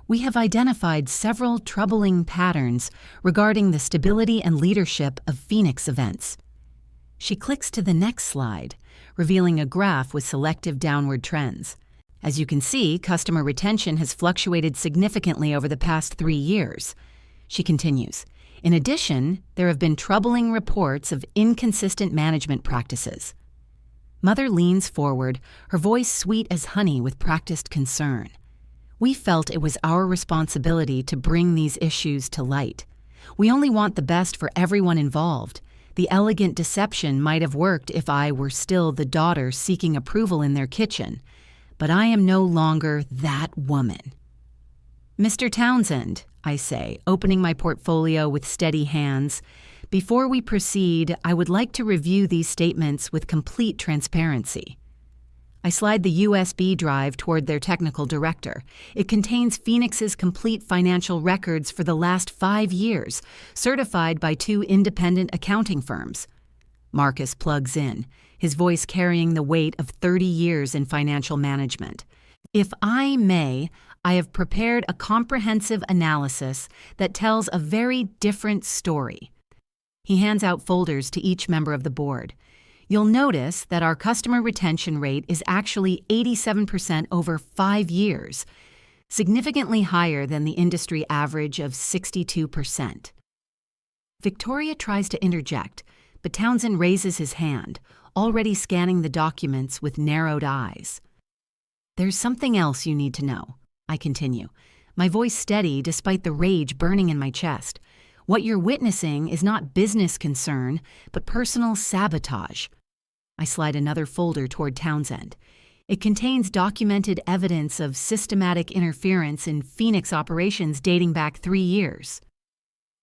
We have identified several troubling patterns regarding the stability and leadership of Phoenix Events. She clicks to the next slide, revealing a graph with selective downward trends. As you can see, customer retention has fluctuated significantly over the past 3 years. She continues, in addition, there have been troubling reports of inconsistent management practices. Mother leans forward, her voice sweet as honey with practiced concern. We felt it was our responsibility to bring these issues to light. We only want the best for everyone involved. The elegant deception might have worked if I were still the daughter seeking approval in their kitchen, but I am no longer that woman. Mr. Townsend, I say, opening my portfolio with steady hands, before we proceed, I would like to review these statements with complete transparency. I slide the USB drive toward their technical director. It contains Phoenix's complete financial records for the last 5 years, certified by 2 independent accounting firms. Marcus plugs in, his voice carrying the weight of 30 years in financial management. If I may, I have prepared a comprehensive analysis that tells a very different story. He hands out folders to each member of the board. You'll notice that our customer retention rate is actually 87% over 5 years, significantly higher than the industry average of 62%. Victoria tries to interject, but Townsend raises his hand, already scanning the documents with narrowed eyes. There's something else you need to know, I continue, my voice steady despite the rage burning in my chest. What you're witnessing is not business concern, but personal sabotage. I slide another folder toward Townsend. It contains documented evidence of systematic interference in Phoenix operations dating back 3 years.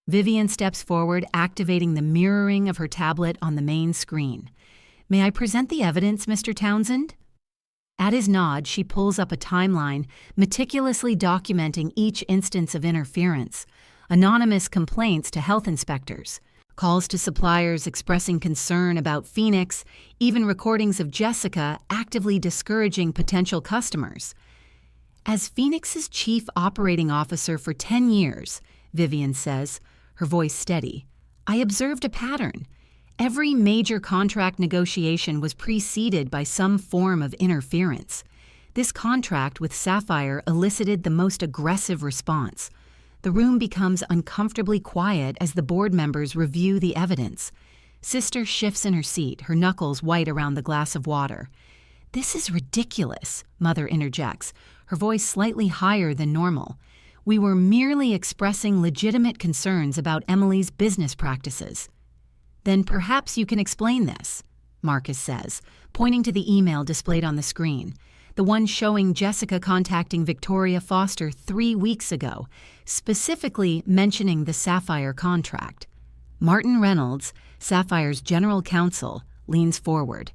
Vivian steps forward, activating the mirroring of her tablet on the main screen. May I present the evidence, Mr. Townsend? At his nod, she pulls up a timeline, meticulously documenting each instance of interference, anonymous complaints to health inspectors, calls to suppliers expressing concern about Phoenix, even recordings of Jessica actively discouraging potential customers. As Phoenix's chief operating officer for 10 years, Vivian says, her voice steady, I observed a pattern. Every major contract negotiation was preceded by some form of interference. This contract with Sapphire elicited the most aggressive response. The room becomes uncomfortably quiet as the board members review the evidence. Sister shifts in her seat, her knuckles white around the glass of water. "This is ridiculous," Mother interjects, her voice slightly higher than normal. "We were merely expressing legitimate concerns about Emily's business practices." "Then perhaps you can explain this," Marcus says, pointing to the email displayed on the screen, the one showing Jessica contacting Victoria Foster 3 weeks ago, specifically mentioning the Sapphire contract. Martin Reynolds, Sapphire's general counsel, leans forward.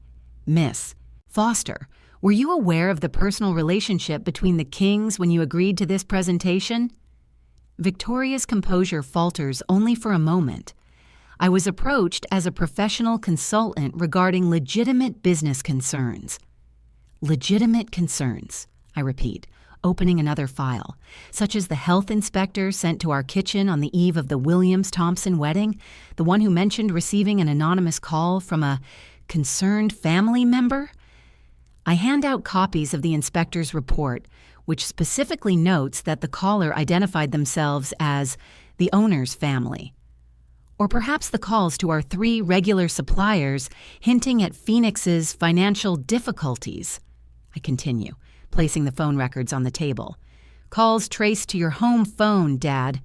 "Miss Foster, were you aware of the personal relationship between the Kings when you agreed to this presentation?" Victoria's composure falters only for a moment. "I was approached as a professional consultant regarding legitimate business concerns." Legitimate concerns, I repeat, opening another file, such as the health inspector sent to our kitchen on the eve of the Williams-Thompson wedding, the one who mentioned receiving an anonymous call from a concerned family member? I hand out copies of the inspector's report, which specifically notes that the caller identified themselves as the owner's family. Or perhaps the calls to our 3 regular suppliers hinting at Phoenix's financial difficulties. I continue, placing the phone records on the table. "Calls traced to your home phone, Dad."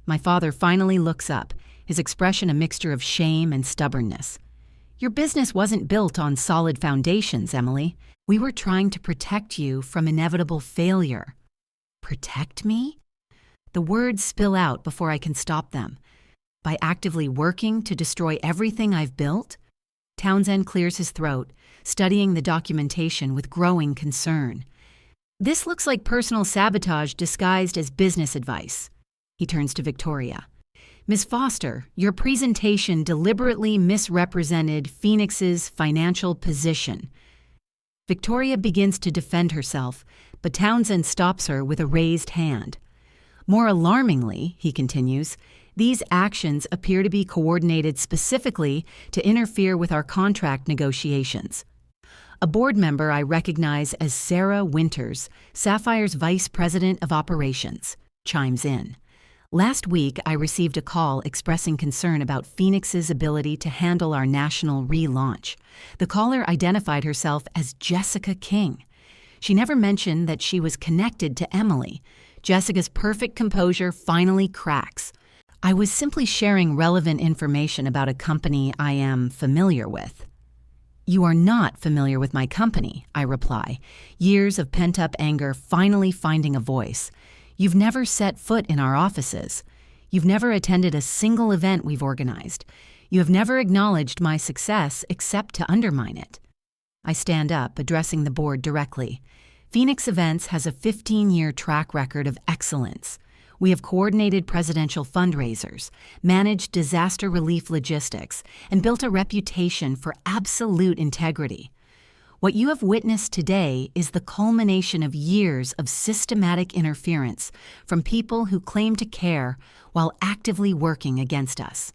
My father finally looks up, his expression a mixture of shame and stubbornness. "Your business wasn't built on solid foundations, Emily. We were trying to protect you from inevitable failure." "Protect me?" The words spill out before I can stop them. "By actively working to destroy everything I've built?" Townsend clears his throat, studying the documentation with growing concern. "This looks like personal sabotage disguised as business advice." He turns to Victoria. "Ms. Foster, your presentation deliberately misrepresented Phoenix's financial position." Victoria begins to defend herself, but Townsend stops her with a raised hand. "More alarmingly," he continues, "these actions appear to be coordinated specifically to interfere with our contract negotiations." A board member I recognize as Sarah Winters, Sapphire's Vice President of Operations, chimes in. "Last week, I received a call expressing concern about Phoenix's ability to handle our national relaunch. The caller identified herself as Jessica King. She never mentioned that she was connected to Emily. Jessica's perfect composure finally cracks. I was simply sharing relevant information about a company I am familiar with." "You are not familiar with my company," I reply, years of pent-up anger finally finding a voice. "You've never set foot in our offices. You've never attended a single event we've organized. You have never acknowledged my success except to undermine it." I stand up, addressing the board directly. "Phoenix Events has a 15-year track record of excellence. We have coordinated presidential fundraisers, managed disaster relief logistics, and built a reputation for absolute integrity. What you have witnessed today is the culmination of years of systematic interference from people who claim to care while actively working against us."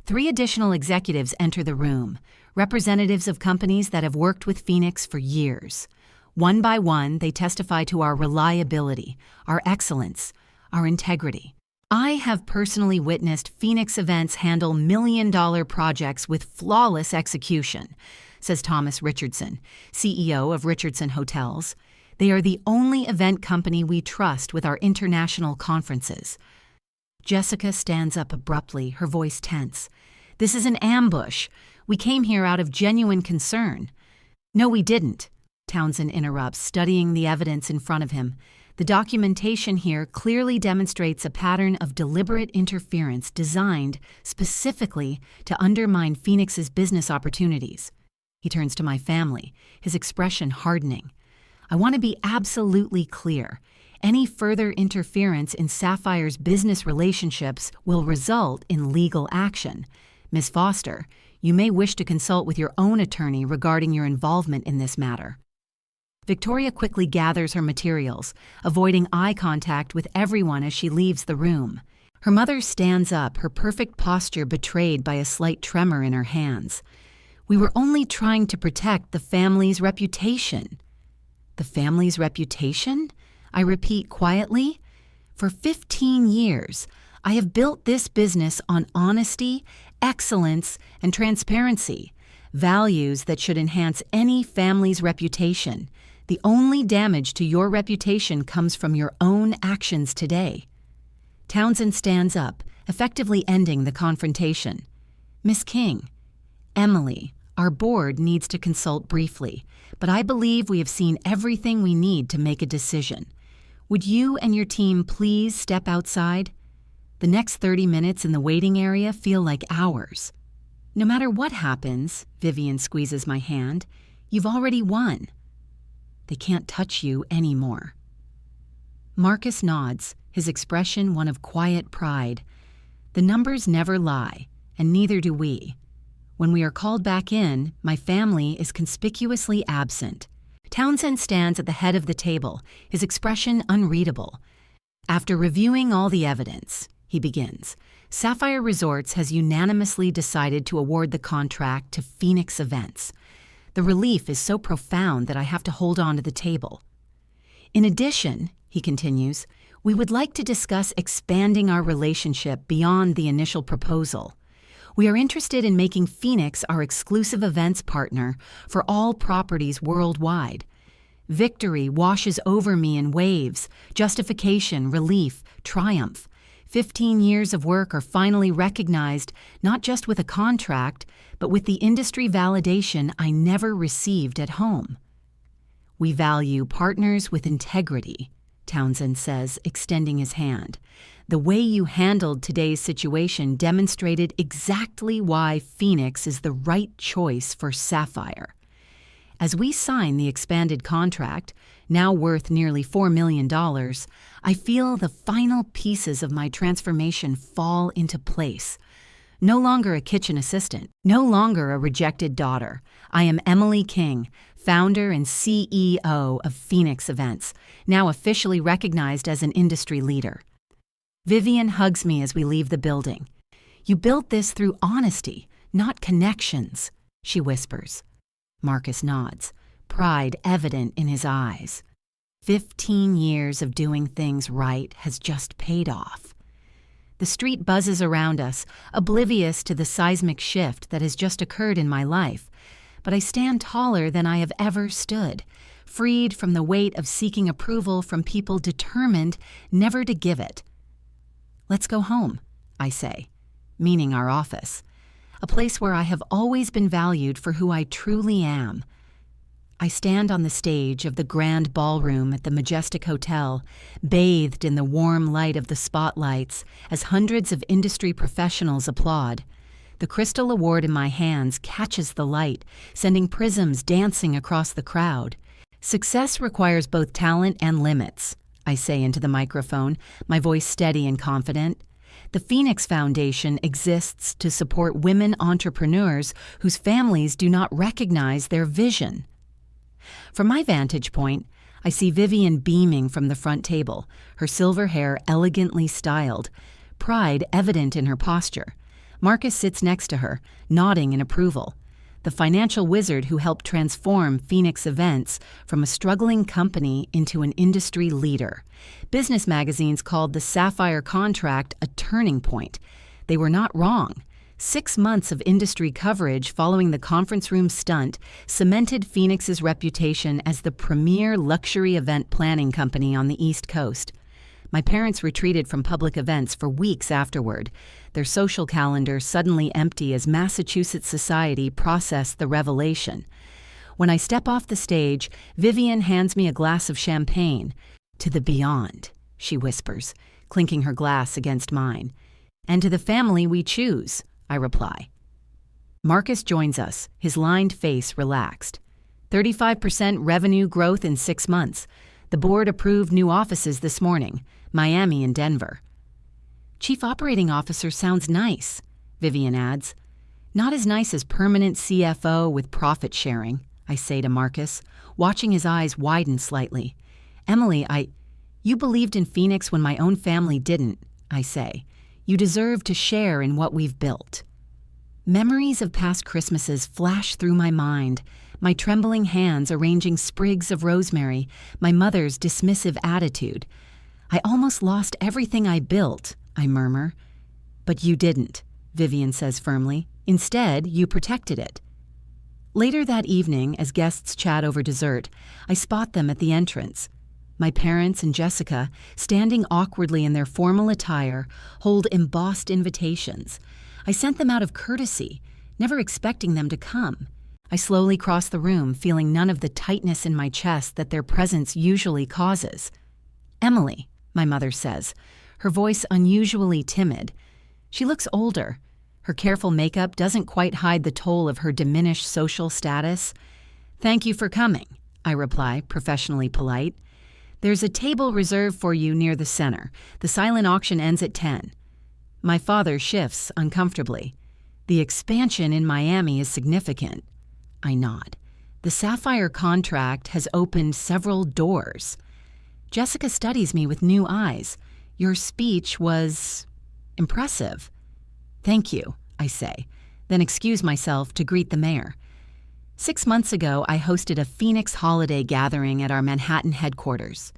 3 additional executives enter the room, representatives of companies that have worked with Phoenix for years. One by one, they testify to our reliability, our excellence, our integrity. "I have personally witnessed Phoenix Events handle million-dollar projects with flawless execution," says Thomas Richardson, CEO of Richardson Hotels. "They are the only event company we trust with our international conferences." Jessica stands up abruptly, her voice tense. "This is an ambush. We came here out of genuine concern." "No, we didn't," Townsend interrupts, studying the evidence in front of him. "The documentation here clearly demonstrates a pattern of deliberate interference designed specifically to undermine Phoenix's business opportunities." He turns to my family, his expression hardening. "I want to be absolutely clear. Any further interference in Sapphire's business relationships will result in legal action. Ms. Foster, you may wish to consult with your own attorney regarding your involvement in this matter." Victoria quickly gathers her materials, avoiding eye contact with everyone as she leaves the room. Her mother stands up, her perfect posture betrayed by a slight tremor in her hands. We were only trying to protect the family's reputation. The family's reputation? I repeat quietly. For 15 years, I have built this business on honesty, excellence, and transparency, values that should enhance any family's reputation. The only damage to your reputation comes from your own actions today. Townsend stands up, effectively ending the confrontation. Miss King, Emily, our board needs to consult briefly, but I believe we have seen everything we need to make a decision. Would you and your team please step outside? The next 30 minutes in the waiting area feel like hours. No matter what happens, Vivian squeezes my hand, you've already won. They can't touch you anymore. Marcus nods, his expression one of quiet pride. The numbers never lie, and neither do we. When we are called back in, my family is conspicuously absent. Townsend stands at the head of the table, his expression unreadable. After reviewing all the evidence, he begins, Sapphire Resorts has unanimously decided to award the contract to Phoenix Events. The relief is so profound that I have to hold on to the table. In addition, he continues, we would like to discuss expanding our relationship beyond the initial proposal. We are interested in making Phoenix our exclusive events partner for all properties worldwide. Victory washes over me in waves, justification, relief, triumph. 15 years of work are finally recognized, not just with a contract, but with the industry validation I never received at home. We value partners with integrity, Townsend says, extending his hand. The way you handled today's situation demonstrated exactly why Phoenix is the right choice for Sapphire. As we sign the expanded contract, now worth nearly $4 million, I feel the final pieces of my transformation fall into place. No longer a kitchen assistant, no longer a rejected daughter. I am Emily King, founder and CEO of Phoenix Events, now officially recognized as an industry leader. Vivian hugs me as we leave the building. You built this through honesty, not connections, she whispers. Marcus nods, pride evident in his eyes. 15 years of doing things right has just paid off. The street buzzes around us, oblivious to the seismic shift that has just occurred in my life, but I stand taller than I have ever stood, freed from the weight of seeking approval from people determined never to give it. Let's go home, I say, meaning our office, a place where I have always been valued for who I truly am. I stand on the stage of the grand ballroom at the Majestic Hotel, bathed in the warm light of the spotlights as hundreds of industry professionals applaud. The crystal award in my hands catches the light, sending prisms dancing across the crowd. Success requires both talent and limits, I say into the microphone, my voice steady and confident. The Phoenix Foundation exists to support women entrepreneurs whose families do not recognize their vision. From my vantage point, I see Vivian beaming from the front table, her silver hair elegantly styled, pride evident in her posture. Marcus sits next to her, nodding in approval. The financial wizard who helped transform Phoenix Events from a struggling company into an industry leader. Business magazines called the Sapphire contract a turning point. They were not wrong. 6 months of industry coverage following the conference room stunt cemented Phoenix's reputation as the premier luxury event planning company on the East Coast. My parents retreated from public events for weeks afterward, their social calendar suddenly empty as Massachusetts society processed the revelation. When I step off the stage, Vivian hands me a glass of champagne. To the beyond, she whispers, clinking her glass against mine. And to the family we choose, I reply. Marcus joins us, his lined face relaxed. 35% revenue growth in 6 months. The board approved new offices this morning, Miami and Denver. Chief Operating Officer sounds nice, Vivian adds. Not as nice as permanent CFO with profit sharing, I say to Marcus, watching his eyes widen slightly. Emily, you believed in Phoenix when my own family didn't, I say. You deserve to share in what we've built." Memories of past Christmases flash through my mind, my trembling hands arranging sprigs of rosemary, my mother's dismissive attitude. "I almost lost everything I built," I murmur. "But you didn't," Vivian says firmly. "Instead, you protected it." Later that evening, as guests chat over dessert, I spot them at the entrance. My parents and Jessica, standing awkwardly in their formal attire, hold embossed invitations. I sent them out of courtesy, never expecting them to come. I slowly cross the room, feeling none of the tightness in my chest that their presence usually causes. "Emily," my mother says, her voice unusually timid. She looks older. Her careful makeup doesn't quite hide the toll of her diminished social status. "Thank you for coming," I reply, professionally polite. "There's a table reserved for you near the center. The silent auction ends at 10. My father shifts uncomfortably. "The expansion in Miami is significant." I nod. "The Sapphire contract has opened several doors." Jessica studies me with new eyes. "Your speech was impressive." "Thank you," I say, then excuse myself to greet the mayor. 6 months ago, I hosted a Phoenix holiday gathering at our Manhattan headquarters.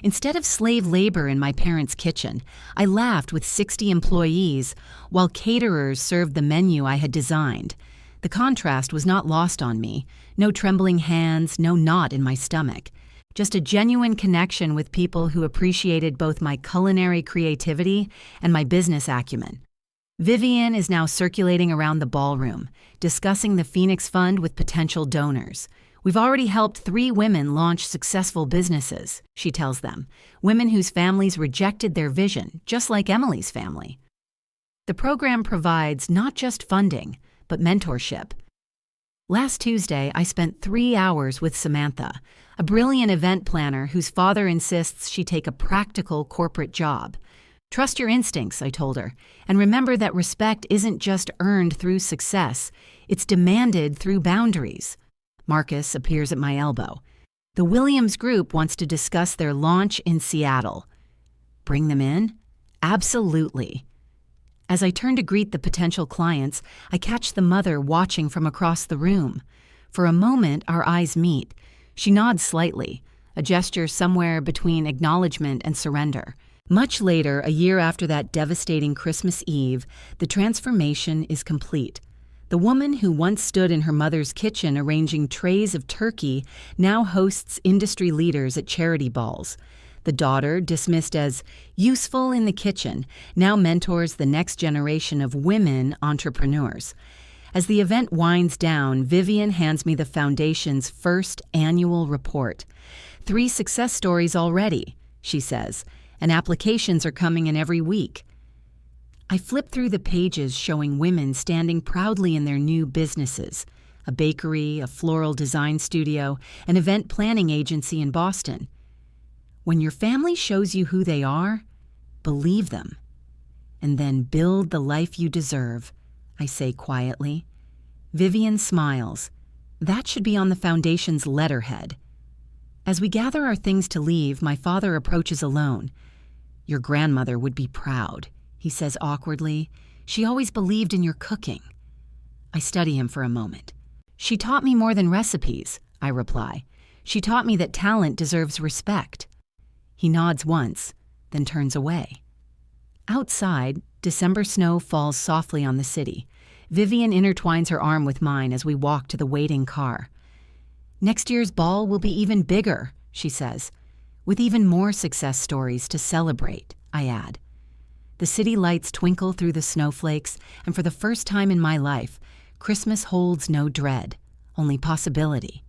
Instead of slave labor in my parents' kitchen, I laughed with 60 employees while caterers served the menu I had designed. The contrast was not lost on me. No trembling hands, no knot in my stomach. Just a genuine connection with people who appreciated both my culinary creativity and my business acumen. Vivian is now circulating around the ballroom, discussing the Phoenix Fund with potential donors. "We've already helped 3 women launch successful businesses," she tells them, women whose families rejected their vision, just like Emily's family. The program provides not just funding, but mentorship. Last Tuesday, I spent 3 hours with Samantha, a brilliant event planner whose father insists she take a practical corporate job. "Trust your instincts," I told her, "and remember that respect isn't just earned through success, it's demanded through boundaries." Marcus appears at my elbow. "The Williams Group wants to discuss their launch in Seattle." "Bring them in?" "Absolutely." As I turn to greet the potential clients, I catch the mother watching from across the room. For a moment, our eyes meet. She nods slightly, a gesture somewhere between acknowledgement and surrender. Much later, a year after that devastating Christmas Eve, the transformation is complete. The woman who once stood in her mother's kitchen arranging trays of turkey now hosts industry leaders at charity balls. The daughter, dismissed as useful in the kitchen, now mentors the next generation of women entrepreneurs. As the event winds down, Vivian hands me the foundation's first annual report. 3 success stories already, she says, and applications are coming in every week. I flip through the pages showing women standing proudly in their new businesses, a bakery, a floral design studio, an event planning agency in Boston. When your family shows you who they are, believe them. And then build the life you deserve, I say quietly. Vivian smiles. That should be on the foundation's letterhead. As we gather our things to leave, my father approaches alone. "Your grandmother would be proud," he says awkwardly. "She always believed in your cooking." I study him for a moment. "She taught me more than recipes," I reply. "She taught me that talent deserves respect." He nods once, then turns away. Outside, December snow falls softly on the city. Vivian intertwines her arm with mine as we walk to the waiting car. "Next year's ball will be even bigger," she says, "with even more success stories to celebrate," I add. The city lights twinkle through the snowflakes, and for the first time in my life, Christmas holds no dread, only possibility.